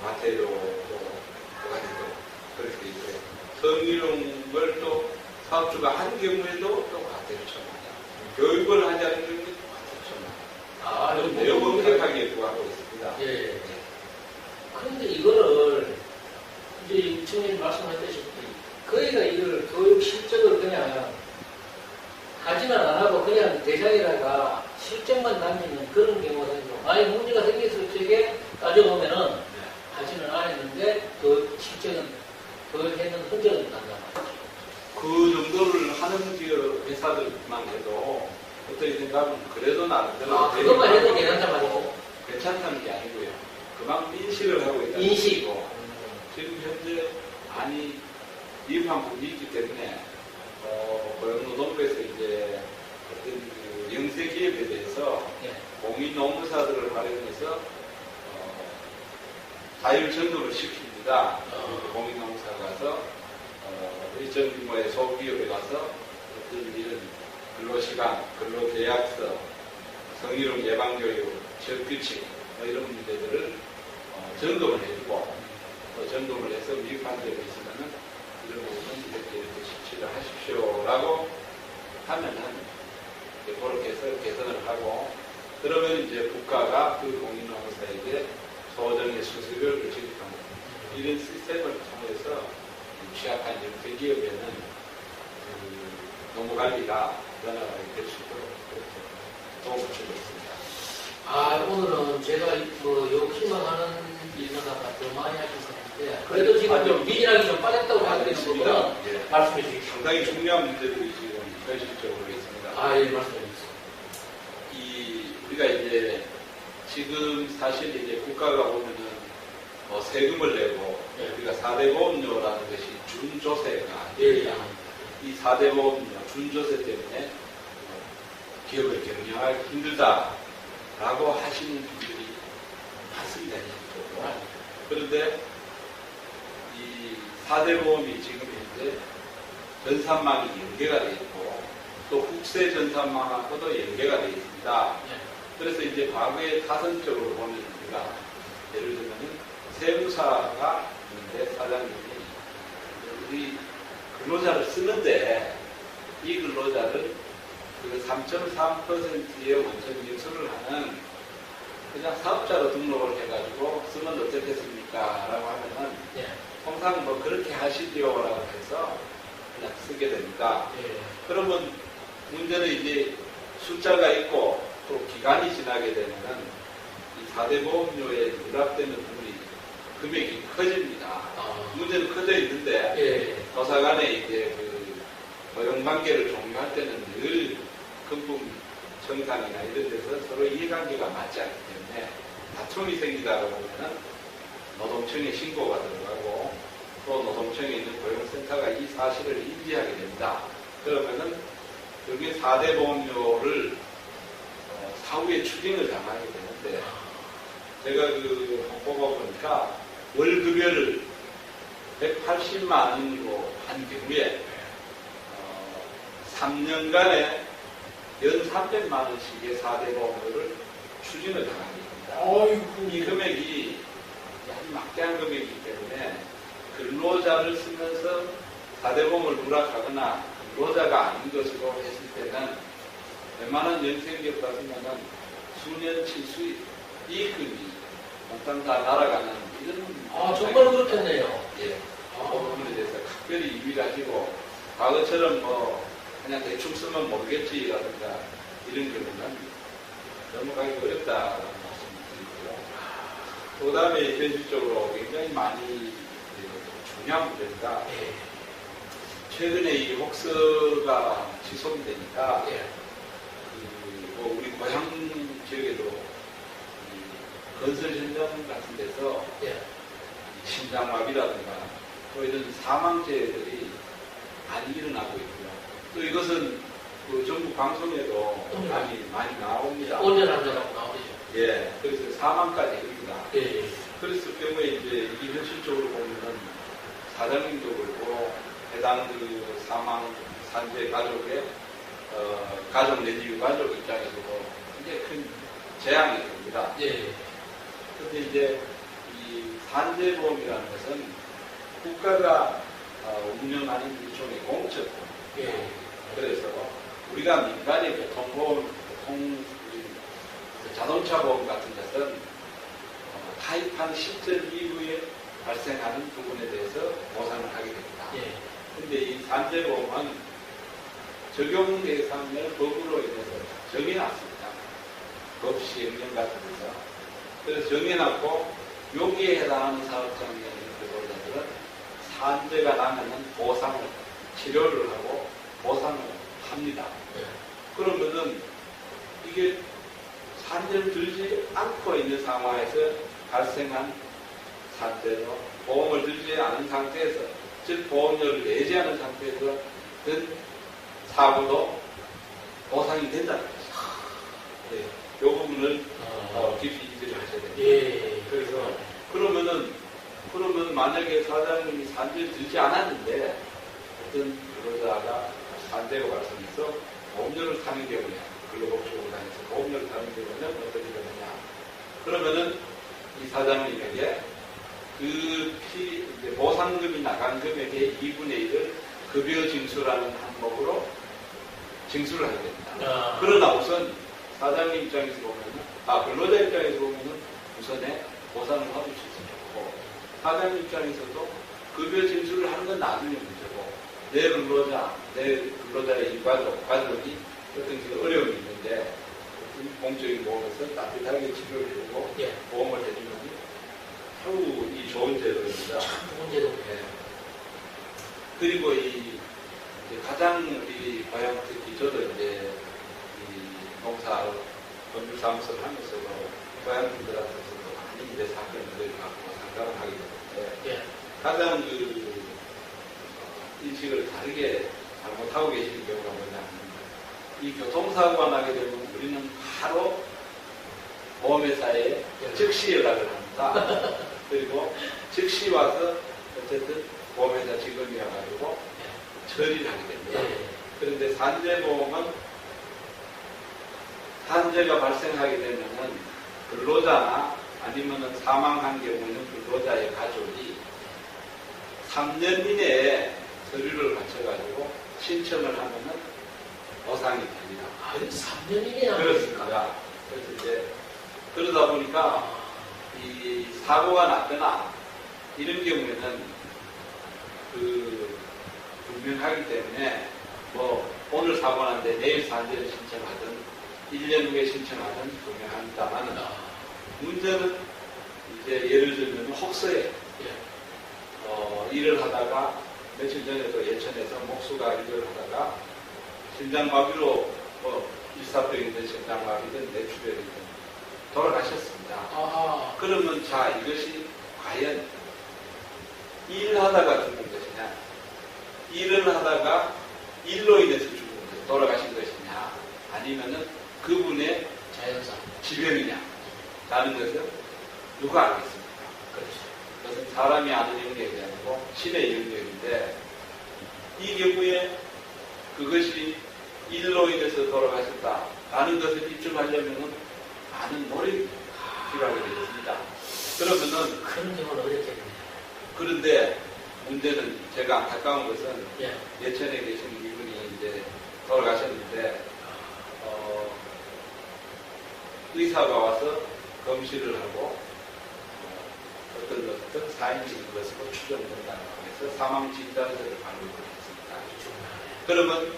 과태료도 그렇게 있고요. 성희롱 사업주가 한 경우에도 똑같아요, 천만원. 교육을 하자는 경우에 똑같아요, 천만원. 그럼 매우 엄격하게 구하고 있습니다.
예. 그런데 이거를 이제 청년님 말씀하셨다시피 거기가 이걸 교육 실적을 그냥 하지는 안 하고 그냥 대상에다가 실적만 남기는 그런 경우가 생기고 만약 문제가 생겼을 적에 따져보면은 하지는 않았는데 그 실적은 교육했는 흔적은 난단 말이죠.
그 정도를 하는 기업 회사들만 해도 어떻게 생각하면 그래도 나름대로
그것만 해도 괜찮단 말이죠.
괜찮다는 게 아니고요. 그만큼 인식을 하고 있다는
인식.
것이고 지금 현재 미흡한 부분이 있기 때문에 고용노동부에서 이제 어떤 그 영세 기업에 대해서 공인 노무사들을 활용해서 자율 전도를 시킵니다. 공인 노무사가 가서 일정 규모의 소기업에 가서 어떤 이런 근로시간, 근로계약서, 성희롱 예방교육, 지역규칙 이런 문제들을 점검을 해주고 또 점검을 해서 미흡한 점이 있으면은 이런 부분은 이렇게 실시를 하십시오라고 하면은 그렇게 해서 개선을 하고 그러면 이제 국가가 그 공인노무사에게 소정의 수수료를 지급합니다. 이런 시스템을 통해서 취약한 영세기업에는 노무관리가 변화가 될 수 있도록 그렇게 도움을 주고 있습니다.
오늘은 제가 욕심만 하는 일보다 더 많이 하신 것 같은데 그래도 지금 좀 미진하게 좀 빠졌다고 생각되는 부분은
예.
말씀해 주십시오.
상당히 중요한 문제들이 지금 현실적으로 있습니다.
예, 말씀해 주십시오.
우리가 이제 지금 사실 이제 국가가 보면은 세금을 내고 우리가 4대 보험료라는 것이 준조세가 아닙니다. 이 4대 보험료 준조세 때문에 기업을 경영하기 힘들다라고 하시는 분들이 많습니다. 그런데 이 4대 보험이 지금 현재 전산망이 연계가 되어 있고 또 국세 전산망하고도 연계가 되어 있습니다. 그래서 이제 과거에 타선적으로 보면 우리가 예를 들면은 세무사가 있는데 사장님이 우리 근로자를 쓰는데 이 근로자를 그 3.3%의 원천 인수를 하는 그냥 사업자로 등록을 해가지고 쓰면 어떻겠습니까? 라고 하면은 통상 그렇게 하시죠라고 해서 그냥 쓰게 됩니다. 그러면 문제는 이제 숫자가 있고 또 기간이 지나게 되면은 이 4대 보험료에 누락되는 부분이 금액이 커집니다. 문제는 커져 있는데 도사간에 이제 그 고용관계를 종료할 때는 늘 금품 정산이나 이런 데서 서로 이해관계가 맞지 않기 때문에 다툼이 생기다가 보면은 노동청에 신고가 들어가고 또 노동청에 있는 고용센터가 이 사실을 인지하게 됩니다. 그러면은 여기 4대 보험료를 사후에 추징을 당하게 되는데 제가 뽑아보니까 월급여를 180만 원으로 한 경우에 3년간에 연 300만 원씩의 4대 보험료를 추징을 당하게 됩니다. 이 금액이 아주 막대한 금액이기 때문에 근로자를 쓰면서 4대 보험을 누락하거나 근로자가 아닌 것으로 했을 때는 웬만한 연생기업 같으면은 수년치 수익, 이익금이 몽땅 다 날아가는 이런.
정말 그렇겠네요.
그 부분에 대해서 특별히 유의하시고, 과거처럼 그냥 대충 쓰면 모르겠지라든가 이런 경우는 넘어가기 어렵다라는 말씀을 드리고요. 그 다음에 현실적으로 굉장히 많이 중요한 문제입니다. 최근에 이 혹서가 지속이 되니까, 우리 고향 지역에도 건설 현장 같은 데서 심장마비라든가 또 이런 사망재들이 많이 일어나고 있고요. 또 이것은 그 전국 방송에도 많이 나옵니다.
온전한다고 나오죠.
그래서 사망까지 이릅니다. 그랬을 경우에 이제 이 현실적으로 보면은 사장님도 그렇고 해당 그 사망 산재 가족의 가족 내지 유가족 입장에서도 굉장히 큰 재앙이 됩니다. 그런데 이제 이 산재보험이라는 것은 국가가 운영하는 일종의 공적
예.
그래서 우리가 민간의 교통보험, 자동차 보험 같은 것은 타입한 시절 이후에 발생하는 부분에 대해서 보상을 하게 됩니다.
예.
근데 이 산재보험은 적용 대상을 법으로 인해서 정해놨습니다. 법 시행령 같은 데서. 그래서 정해놨고 여기에 해당하는 사업장에 있는 근로자들은 산재가 나면은 보상을, 치료를 하고 보상을 합니다.
예.
그러면은 이게 산재를 들지 않고 있는 상황에서 발생한 산재로 보험을 들지 않은 상태에서, 즉 보험료를 내지 않은 상태에서 든 사고도 보상이 된다는 거죠. 네, 이 부분을 깊이 이해를 하셔야 됩니다.
예.
그래서 그러면 만약에 사장님이 산재를 들지 않았는데 어떤 근로자가 산재가 발생해서 보험료를 타는 경우에, 근로복지공단에서 보험료를 타는 경우에는 어떻게 되느냐? 그러면은 이 사장님에게 이제 보상금이 나간 금액의 2분의 1을 급여 징수라는 항목으로 징수를 하게 됩니다. 그러나 우선 사장님 입장에서 보면은, 근로자 입장에서 보면은 우선에 보상을 받을 수 있으면 좋고, 사장님 입장에서도 급여 징수를 하는 건 나중에 문제고, 내 근로자의 가족이 어떤 어려움이 있는데, 공적인 보험에서 따뜻하게 치료를 해주고,
예.
보험을 해주면 겨우 이 좋은 제도입니다.
좋은 제도.
네. 그리고 가장 우리 과연 특히 저도 이제 이 농사 건축사무소를 하면서도 고향분들한테서도 많이 이제 사건들을 갖고 상담을 하게 되는데,
예.
가장 인식을 다르게 잘못하고 계시는 경우가 뭐냐면, 이 교통사고가 나게 되면 우리는 바로 보험회사에 즉시 연락을 합니다. 그리고 즉시 와서 어쨌든 보험회사 직원이 와가지고 처리를 하게 됩니다. 그런데 산재보험은 산재가 발생하게 되면은 근로자나 아니면은 사망한 경우에는 근로자의 가족이 3년 이내에 서류를 갖춰가지고 신청을 하면은 보상이 됩니다.
3년이나
그렇습니다. 그래서 이제 그러다 보니까 이 사고가 났거나 이런 경우에는 분명하기 때문에 뭐 오늘 사고 났는데 내일 산재를 신청하든 1년 후에 신청하든 분명합니다만, 문제는 이제 예를 들면 혹서에 일을 하다가 며칠 전에도 예천에서 목수가 일을 하다가 심장마비로 일사병이든 심장마비든 뇌출혈이든 돌아가셨습니다. 그러면 자, 이것이 과연 일하다가 죽은 것이냐, 일을 하다가 일로 인해서 죽은 것, 돌아가신 것이냐, 아니면은 그분의
자연상
질병이냐 라는 것은 누가 알겠습니까?
그렇죠.
그것은 사람이 아는 영역이 아니고 신의 영역인데, 이 경우에 그것이 일로 인해서 돌아가셨다라는 것을 입증하려면 많은 노력이 필요하게 되겠습니다. 그러면은
큰 경우는 어렵겠네요.
그런데 문제는, 제가 안타까운 것은
예.
예천에 계신 이분이 이제 돌아가셨는데 의사가 와서 검시를 하고 어떤 사인이 있는 것으로 추정된다고 해서 사망 진단서를 발급했습니다. 그러면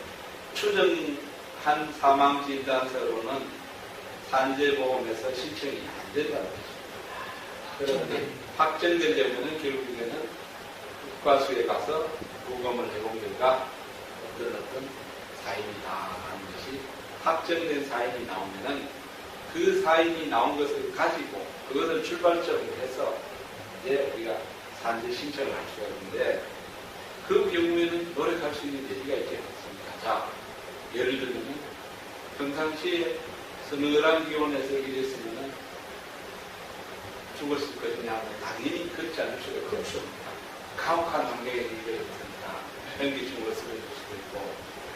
추정한 사망 진단서로는 산재보험에서 신청이 안 된다는 것입니다. 그러면 확정된 경우는 결국에는 국가수에 가서 부검을 해본 결과 어떤 사인이다 하는 것이, 확정된 사인이 나오면은 그 사인이 나온 것을 가지고 그것을 출발점으로 해서 이제 우리가 산재 신청을 할 수가 있는데, 그 경우에는 노력할 수 있는 여지가 있지 않습니까? 자, 예를 들면 평상시에 서늘한 기온에서 일했으면 죽었을 것이냐 하면 당연히 그렇지 않을 수가 없죠. 가혹한 환경에 일을 했으니까 현기증으로 쓰러질 수도 있고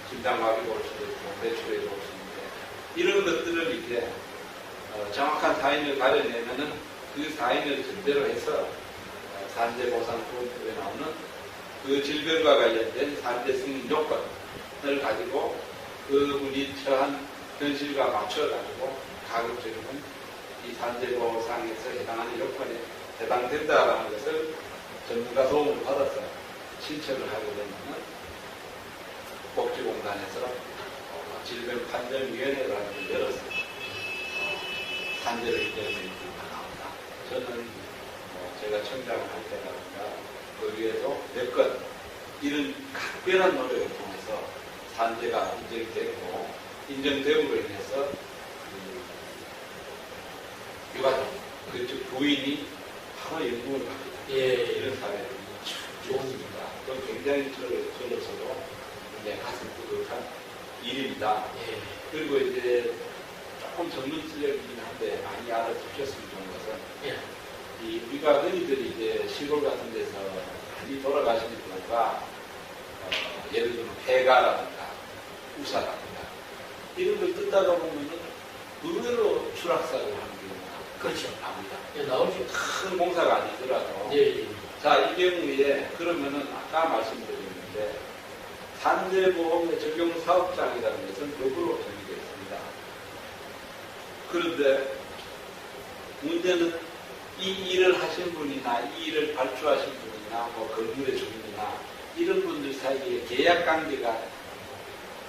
심장마비가 올 수도 있고 뇌출혈이 올 수 있는데, 이런 것들을 이제 정확한 사인을 가려내면은 그 사인을 전제로 해서 산재보상법에 나오는 그 질병과 관련된 산재 승인 요건, 기간을 가지고 그분이 처한 현실과 맞춰가지고 가급적이면 이 산재보상에서 해당하는 요건에 해당된다라는 것을 전문가 도움을 받아서 신청을 하게 되면 복지공단에서 질병판정위원회라는 걸 열어서 산재를 인정해 나옵니다. 저는 제가 청장을 할 때라든가 그 위에도 몇 건 이런 각별한 노력을 통해서 산재가 인정되고 인정됨으로 인해서 유가족, 그쪽 부인이 바로 연금을 받게 됩니다. 이런 사례들이 좋습니다. 그건 굉장히 저로서도 굉장히 가슴 뿌듯한 일입니다. 그리고 이제 조금 전문적이긴 한데 많이 알아두셨으면 좋은 것은 이 우리가 흔히들이 이제 시골 같은 데서 많이 돌아가시는 경우가 예를 들면 폐가라든가 우사라든가 이런 걸 뜯다가 보면은 의외로 추락사를 하는 경우가
그렇죠.
나옵니다.
나오죠.
큰 공사가 아니더라도 자, 이 경우에 그러면은 아까 말씀드렸는데 산재보험의 적용 사업장이라는 것은 법으로 정의되어 있습니다. 그런데 문제는 이 일을 하신 분이나 이 일을 발주하신 분이나 뭐 건물의 주민이나 이런 분들 사이에 계약 관계가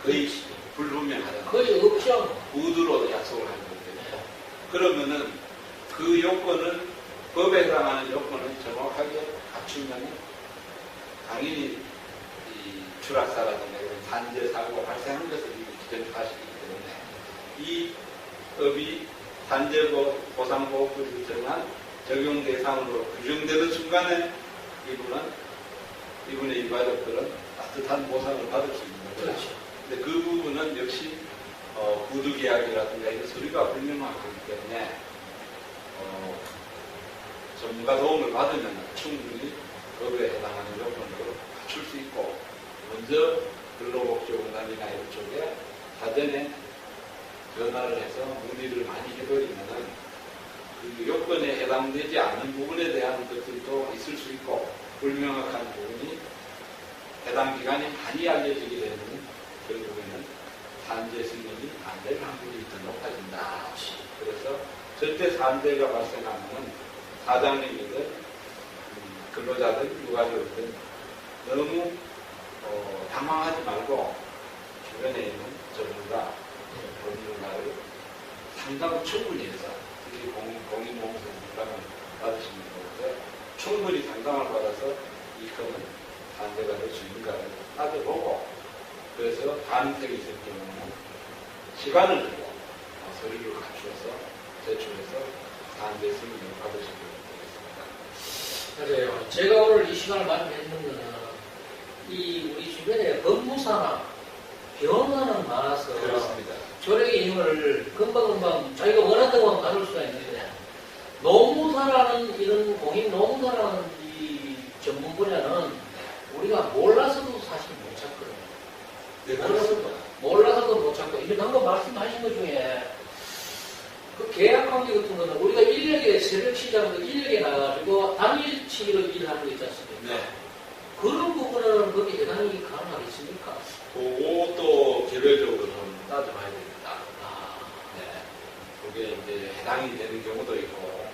거의 불분명하다.
거의 없죠.
우드로 약속을 하는 거거든요. 그러면은 그 요건을 법에 해당하는 요건을 정확하게 갖추면 당연히 이 추락사라든가 이런 산재 사고가 발생한 것을 기정하시기 때문에 이 법이 산재보상보호법이 정한 적용 대상으로 규정되는 순간에 이분의 일가족들은 따뜻한 보상을 받을 수 있는 거죠.
그렇죠.
근데 그 부분은 역시 구두계약이라든가 이런 서류가 불명확하기 때문에 전문가 도움을 받으면 충분히 법에 해당하는 요건으로 갖출 수 있고 먼저 근로복지공단이나 이쪽에 사전에 전화를 해서 문의를 많이 해버리면은 그 요건에 해당되지 않는 부분에 대한 것들도 있을 수 있고 불명확한 부분이 해당 기간이 많이 알려지게 되는 결국에는 산재 승인이 안 될 확률이 더 높아진다. 그래서 절대 산재가 발생하면 사장님이든 근로자든 유가족이든 너무 당황하지 말고 주변에 있는 전문가, 법률가를 상담을 충분히 해서 특히 공인보험사 상담을 받으시는 건데 충분히 상담을 받아서 이 건은 산재가 될 수 있는가를 따져보고 그래서 가능성이 있을 경우는 시간을 두고 서류를 갖추어서 제출해서 산재 승인을 받으시면 되겠습니다.
맞아요. 제가 오늘 이 시간을 마련했는 거는 이 우리 주변에 법무사나 변호사는 많아서
그렇습니다.
조력의 힘을 금방금방 자기가 원한다고 하면 가질 수가 있는데 노무사라는 이런 공인노무사라는 이 전문 분야는 우리가 몰라서도 사실 못 찾거든요.
네,
몰라서도 못 찾고 이게 방금 말씀하신 것 중에 그 계약 관계 같은 거는 우리가 인력에 새벽 시장도 인력에 나가지고 당일치기로 일하는 거 있지 않습니까?
네.
그런 부분은 거기 해당이 가능하겠습니까?
그것도 개별적으로 좀 따져봐야 됩니다. 네. 그게 이제 해당이 되는 경우도 있고,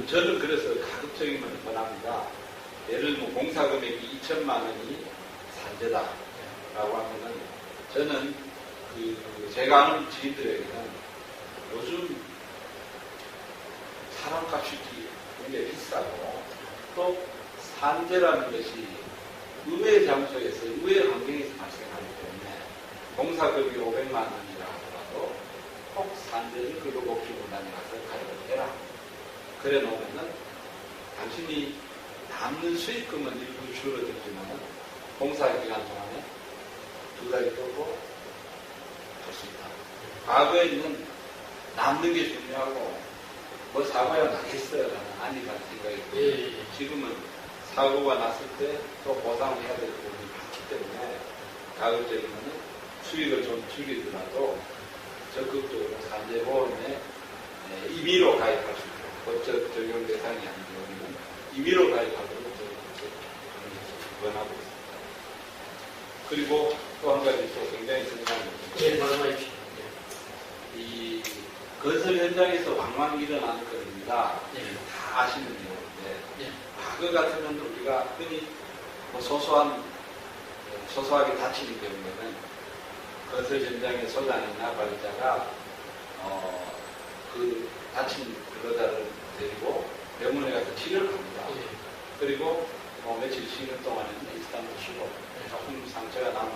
저는 그래서 가급적이면 권합니다. 예를 들면 공사 금액이 2천만 원이 산재다라고 하면은 저는 제가 아는 지인들에게는 요즘 사람값이 굉장히 비싸고 또 산재라는 것이 의외의 장소에서 의외의 환경에서 발생하기 때문에 공사급이 500만 원이라 하더라도 꼭 산재를 근로복지공단에 가서 가입을 해라. 그래 놓으면은 당신이 남는 수익금은 일부 줄어들지만 공사 기간 동안에 2달이 떠고 할 수 있다. 과거에는 남는 게 중요하고 뭐 사고야 나겠어요라는 안일한 생각이 있고 지금은 사고가 났을 때 또 보상해야 될 부분이 많기 때문에 가급적이면 수익을 좀 줄이더라도 적극적으로 산재보험에 임의로 가입할 수 있고 법적 적용 대상이 아닌 경우는 임의로 가입하도록 권하고 있습니다. 그리고 또 한 가지 또 굉장히 중요한 게
예, 말씀하십시오.
이 건설 현장에서 왕왕 일어나는 겁니다.
예.
다 아시는 내용인데
예.
과거 같으면 우리가 흔히 뭐 소소하게 다치는 경우에는 건설 현장의 소장이나 관리자가 그 다친 근로자를 데리고 병원에 가서 치료를 합니다.
예.
그리고 며칠 쉬는 동안에는 일상을 쉬고 조금 상처가 나면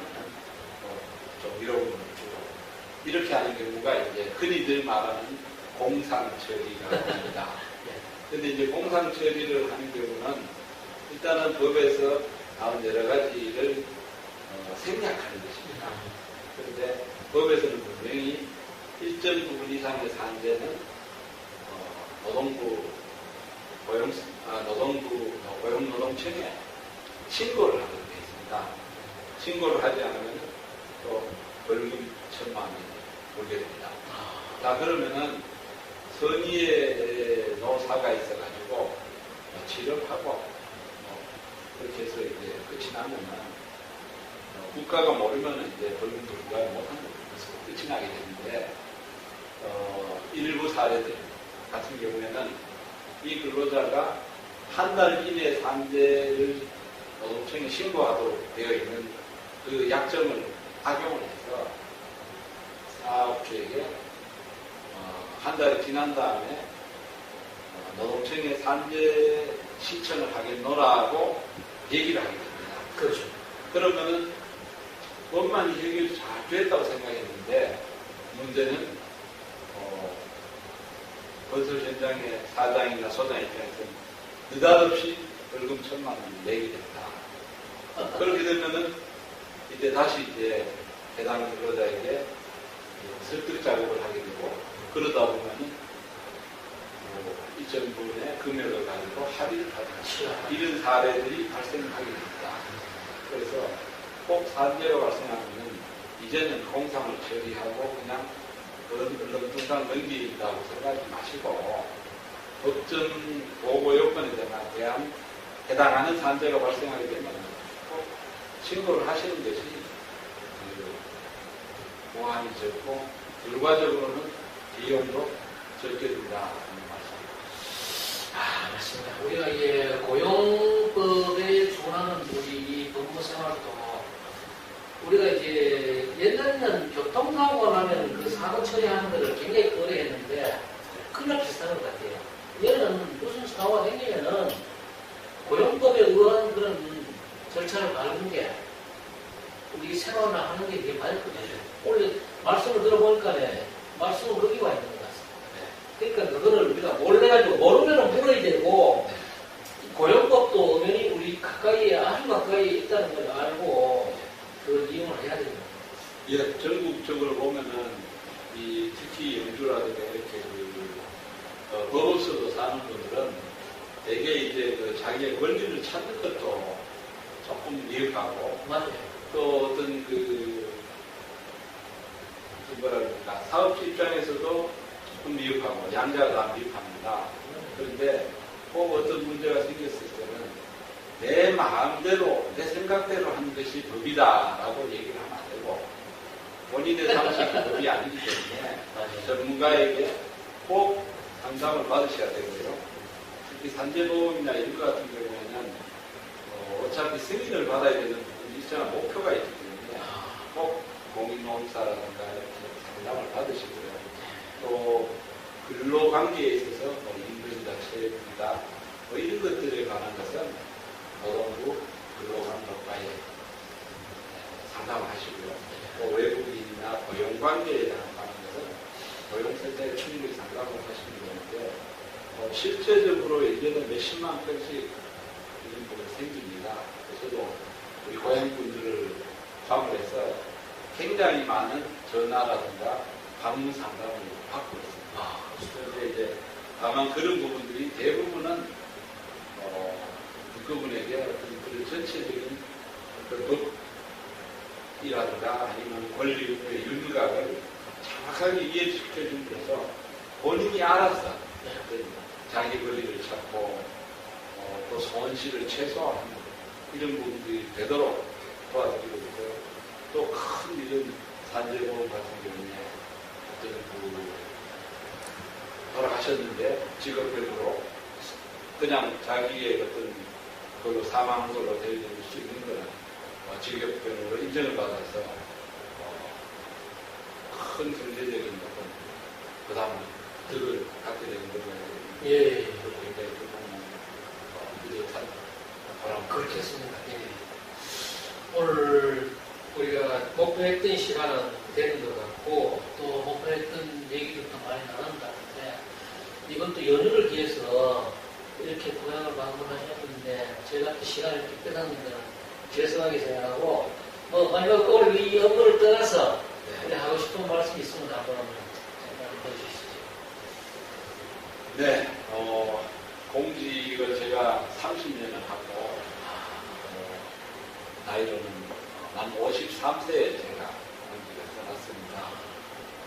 좀 위로금을 주고 이렇게 하는 경우가 이제 흔히들 말하는 공상처리라고 합니다. 그런데 이제 공상처리를 하는 경우는 일단은 법에서 나온 여러 가지를 생략하는 것입니다. 그런데 법에서는 분명히 일정 부분 이상의 산재는 고용노동청에 신고를 하도록 되어 있습니다. 신고를 하지 않으면 또 벌금 1,000만 원이 물게 됩니다. 자, 그러면은 선의의 노사가 있어가지고 치료를 하고 그렇게 해서 이제 끝이 나면은 국가가 모르면은 이제 벌금 불구하고 못하는 것으로 끝이 나게 되는데 일부 사례들 같은 경우에는 이 근로자가 한 달 이내 산재를 노동청에 신고하도록 되어 있는 그 약정을 악용을 해서 사업주에게 한 달이 지난 다음에 노동청에 산재 신청을 하겠노라고 얘기를 하게 됩니다.
그렇죠.
그러면은 법만 해결이 잘 됐다고 생각했는데 문제는 건설 현장의 사장이나 소장 입장에서는 느닷없이 벌금 1,000만 원을 내게 됩니다. 그렇게 되면은 이제 다시 이제 해당 근로자에게 설득 작업을 하게 되고 그러다 보면은 일정 부분의 금액을 가지고 합의를 하죠. 이런 사례들이 발생하게 됩니다. 그래서 꼭 산재가 발생하면 이제는 공상을 처리하고 그냥 얼렁뚱땅 넘긴다고 생각하지 마시고 법정 보고 요건에 대한 해당하는 산재가 발생하게 되면 꼭 신고를 하시는 것이 보안이 적고 결과적으로는 비용도 적게 든다는 말씀입니다.
맞습니다. 우리가 이제 고용법에 준하는 우리 이 법무 생활도 우리가 이제 옛날에는 교통사고가 나면 그 사고 처리하는 것을 굉장히 오래 했는데 그날 비슷한 것 같아요. 얘는 무슨 사고가 생기면은 고용법에 의한 그런 절차를 밟은 게 우리 생활나 하는 게 되게 맞거든요. 원래 말씀을 들어보니까 말씀은 거기 와 있는 것 같습니다. 그러니까 그거를 우리가 몰래가지고 모르면 물어야 되고 고용법도 엄연히 우리 가까이에 아주 가까이에 있다는 걸 알고 그 이용을 해야 됩니다.
예, 전국적으로 보면은 특히 영주라든가 이렇게 법업소도 사는 분들은 되게 이제 자기의 권리를 찾는 것도 조금 미흡하고
맞아요.
또 어떤 뭐랄까 사업주 입장에서도 조금 미흡하고 양자가 다 미흡합니다. 그런데 꼭 어떤 문제가 생겼을 때는 내 마음대로 내 생각대로 하는 것이 법이다라고 얘기를 하면 안 되고 본인의 상식이 법이 아니기 때문에 전문가에게 꼭 상담을 받으셔야 되고요. 특히 산재보험이나 이런 것 같은 경우에는 어차피 승인을 받아야 되는 부분이 있잖아 목표가 있기 때문에 꼭 공인노무사라든가 이렇게 상담을 받으시고요. 또 근로관계에 있어서 임금이다, 체육이다 이런 것들에 관한 것은 노동부 근로감독과에 상담을 하시고요. 또 외국인이나 고용관계에 관한 것은 고용센터에 충분히 상담을 하시면 되는데 실제적으로 1년에 몇십만 건씩 이런 부분이 생깁니다. 저도 우리 고향분들을 방문해서 굉장히 많은 전화라든가 방문 상담을 받고 있습니다. 그런데 이제 다만 그런 부분들이 대부분은 국가분에게 어떤 그런 전체적인 어떤 법이라든가 아니면 권리의 윤곽을 정확하게 이해시켜주면서 본인이 알아서 자기 권리를 찾고 또 손실을 최소화하는 이런 부분들이 되도록 도와드리고 있고요. 또 큰 이런 산재보험 같은 경우에 어떤 돌아가셨는데 직업별로 그냥 자기의 어떤 걸로 사망한 걸로 대해줄 수 있는 거는 직업별로 인정을 받아서 큰 경제적인 어떤 부담을 득을 갖게 되는 거죠.
예.
그러니까 그 부분은 뿌듯한 바람.
그렇겠습니다. 예. 오늘 우리가 목표했던 시간은 되는 것 같고 또 목표했던 얘기들도 많이 나눈 것 같은데 이번 또 연휴를 위해서 이렇게 고향을 방문하셨는데 제가 또 시간을 이렇게 뺏어는 거는 죄송하게 생각하고 마지막으로 이 업무를 떠나서 우리 하고 싶은 말씀이 있으면 한번 해주시죠.
네, 공직을 제가 30년을 하고 나이로는 만 53세에 제가 공직을 떠났습니다.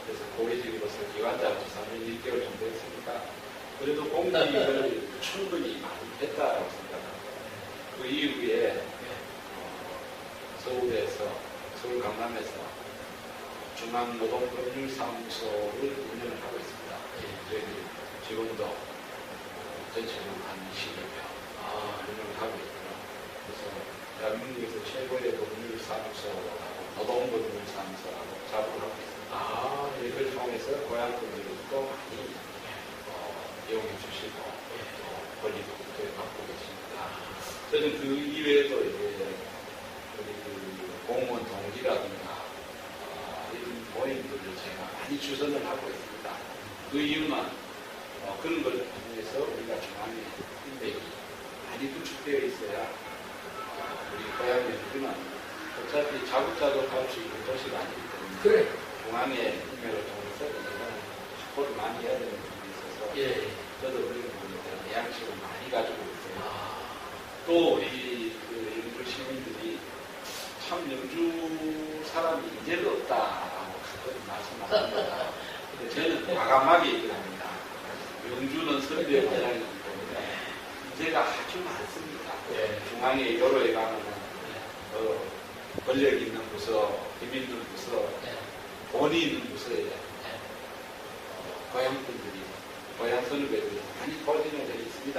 그래서 고위직으로서 기관장으로서 1개월 정도 했으니까 그래도 공직을 충분히 많이 했다라고 생각합니다. 그 이후에 서울 강남에서 중앙노동법률사무소를 운영을 하고 있습니다. 저희들이 지금도 전체로 한 20여 명 운영을 하고 있고요. 그래서 대한민국에서 최고의 법률사무소라고 노동법률사무소라고 자부를 하고 있습니다. 이걸 통해서 고향분들도 많이 이용해 주시고 또 권리도 받고 계십니다. 저는 그 이외에도 이제 우리 그 공무원 동기라든가 이런 모임들을 제가 많이 주선을 하고 있습니다. 그 이유는 그런 걸 통해서 우리가 중앙에 인맥이 많이 구축되어 있어야 우리 고향민들은 어차피 자급자족 할 수 있는 도시가 아니기 때문에
그래.
중앙의 인맥을 통해서 우리가 확보를 많이 해야 되는 부분이 있어서 저도 그런 부분에 대한 양식을 많이 가지고 있어요. 또 우리 영주 시민들이 참 영주 사람이 이제도 없다라고 가끔 말씀하십니다. 근데 저는 과감하게 얘기를 합니다. 영주는 선비의 고향이기 때문에 이제가 아주 많습니다. 중앙의 여로에 가면은 권력 있는 부서, 힘 있는 부서, 돈이 있는 부서에 고향분들이, 고향 선후배들이 많이 포진을 되어 있습니다.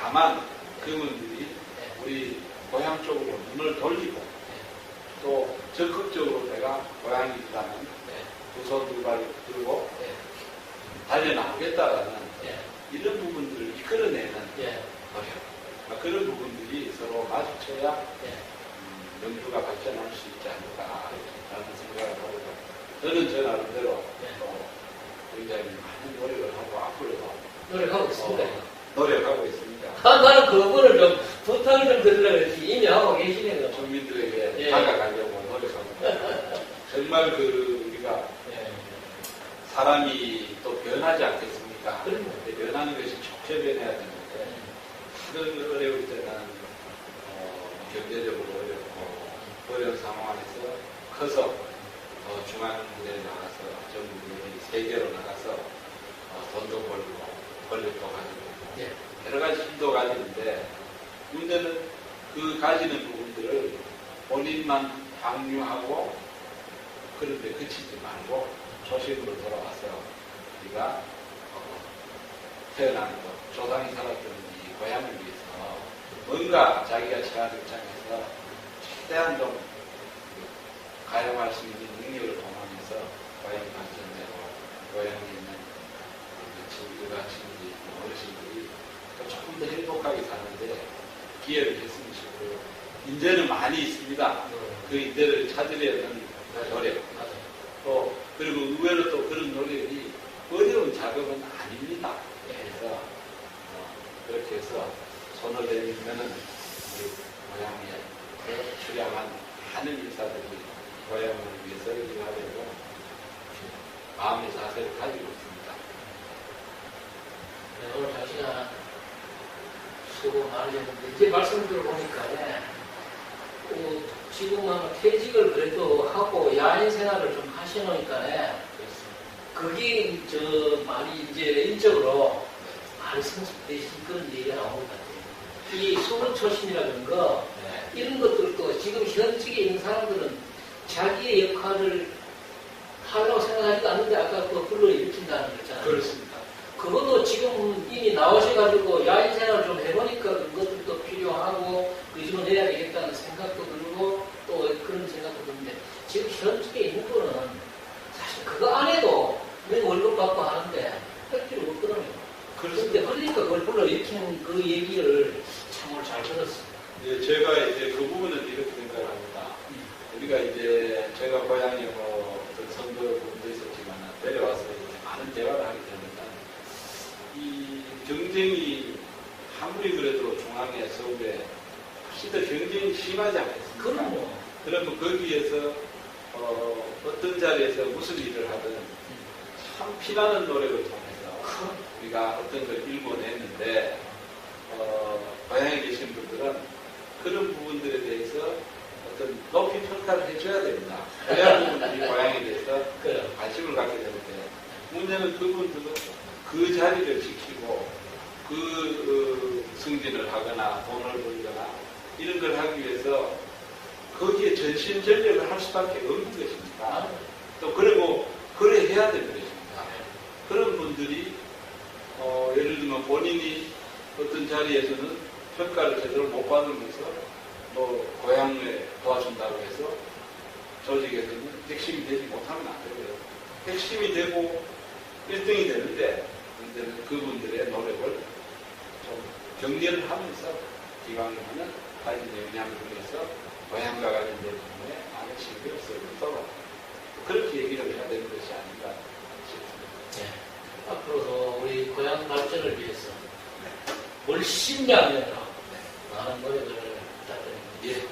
다만 그분들이 우리 고향 쪽으로 눈을 돌리고 또 적극적으로 내가 고향이 있다면 두 손 두 발 들고 달려나오겠다라는 이런 부분들을 이끌어내는 노력, 그런 부분들이 서로 마주쳐야 영주가 발전할 수 있지 않을까라는 생각을 하고 저는 저 나름대로 굉장히 많은 노력을 하고 앞으로도
노력하고 있습니다.
노력하고 있습니다.
나는 그거를 좀 부탁을 좀 드리려고 했지 이미 하고 계시네요.
주민들에게 다가가려고 노력하고 있습니다. 정말 우리가 사람이 또 변하지 않겠습니까? 변하는 것이 좋게 변해야 되는데 다른 어려울 때는 경제적으로 어렵고 어려운 상황 안에서 커서 중앙부대에 나가서 전국에 세계로 나가서 돈도 벌고 권력도 가지고 여러 가지 힘도 가지는데 문제는 그 가지는 부분들을 본인만 향유하고 그런데 그치지 말고 초심으로 돌아와서 우리가 태어난 것, 조상이 살았던 이 고향을 위해서 뭔가 자기가 처한 입장에서 최대한 좀 가용할 수 있는 능력을 동원해서 고향이 발전되고 고향에 있는 친구가 친구들이 어르신들이 조금 더 행복하게 사는데 기회를 했으면 싶고요. 인재는 많이 있습니다. 그 인재를 찾으려는 노력. 또 그리고 의외로 또 그런 노력이 어려운 작업은 아닙니다. 그래서 그렇게 해서 손을 내밀면은 우리 고향에 출향한 많은 인사들이 고향을 위해서 일하려고 마음의 자세를 가지고 있습니다.
오늘 당시간 수고 많으셨는데 이제 말씀 들어보니까 지금 아마 퇴직을 그래도 하고 야인 생활을 좀 하시니까 그게 많이 이제 인적으로 많이 성숙되신 그런 얘기가 나온 것 같아요. 이 수능 초심이라는 거 이런 것들도 지금 현직에 있는 사람들은 자기의 역할을 하려고 생각하지도 않는데 아까 그 불러 일으킨다는 거 있잖아요.
그렇습니다.
그것도 지금 이미 나오셔가지고 야인 생활을 좀 해보니까 그것들도 필요하고 요즘은 해야 되겠다는 생각도 들고 또 그런 생각도 드는데 지금 현직에 있는 거는 사실 그거 안 해도 내 월급 받고 하는데 할 필요 없거든요. 그런데 그러니까 그걸 불러 일으키는 그 얘기를 참으로 잘 들었습니다.
예, 제가 이제 그 부분은 이렇게 생각을 합니다. 우리가 이제 제가 고향에 뭐 어떤 선거 부분도 있었지만 내려와서 이제 많은 대화를 하게 됩니다. 이 경쟁이 아무리 그래도 중앙에 서울에 훨씬 더 경쟁이 심하지 않겠습니까?
그럼요.
그러면 거기에서 어떤 자리에서 무슨 일을 하든 참 피나는 노력을 통해서 우리가 어떤 걸 일궈냈는데 고향에 계신 분들은 그런 부분들에 대해서 어떤 높이 평가를 해줘야 됩니다. 그래야 그분들이 고향에 대해서 관심을 갖게 되는데 문제는 그분들은 그 자리를 지키고 그 승진을 하거나 돈을 벌거나 이런 걸 하기 위해서 거기에 전신전력을 할 수밖에 없는 것입니다. 또 그리고 그래 해야 되는 것입니다. 그런 분들이 예를 들면 본인이 어떤 자리에서는 평가를 제대로 못 받으면서 뭐 고향에 도와준다고 해서 조직에서는 핵심이 되지 못하면 안 되고요. 핵심이 되고 1등이 되는데 문제는 그분들의 노력을 좀 격려를 하면서 기왕이면은 가진 역량을 통해서 고향과 관련된 부분에 많은 신경을 쓰도록 그렇게 얘기를 해야 되는 것이 아닌가 싶습니다.
네. 앞으로도 우리 고향 발전을 위해서 훨씬 양면하고 많은 노력을 부탁드립니다.
예.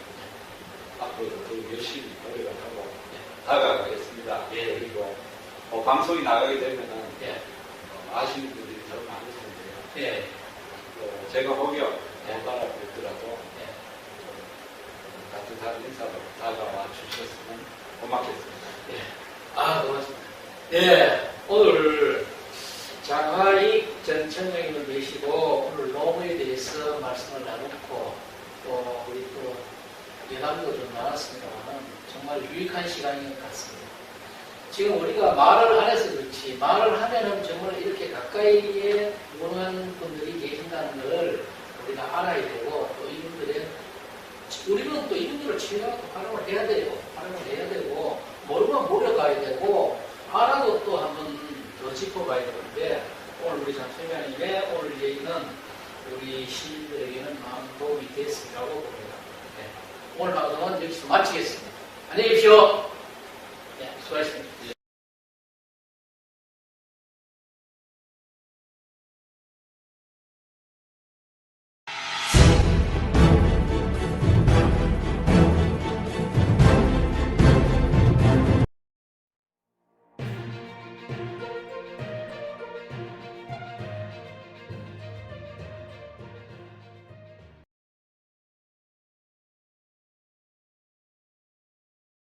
앞으로도 더 열심히 노력을 하고 다가가겠습니다.
예.
그리고 방송이 나가게 되면은
예.
아시는 분들이 더 많을 텐데요.
예.
제가 혹여 못 알아뵙더라도
예.
같은 다른 인사로 다가와 주셨으면 고맙겠습니다.
예. 아, 고맙습니다. 예. 오늘 장하익 전 청장님을 계시고 오늘 노무에 대해서 말씀을 나눴고 또 우리 또 예담도 좀 나눴습니다만 정말 유익한 시간인 것 같습니다. 지금 우리가 말을 안 해서 그렇지 말을 하면은 정말 이렇게 가까이에 무능한 분들이 계신다는 것을 우리가 알아야 되고 또 이분들의 우리는 또 이분들을 치료하고 활용을 해야 돼요. 활용을 해야 되고 모르면 모려가야 되고 알아도 또 한번 더 짚어봐야 되는데 오늘 우리 장소장님의 오늘 얘기는 우리 시민들에게는 많은 도움이 됐으리라고 봅니다. 네. 오늘 방송은 여기서 마치겠습니다. 안녕히 계십시오. 네, 수고하셨습니다.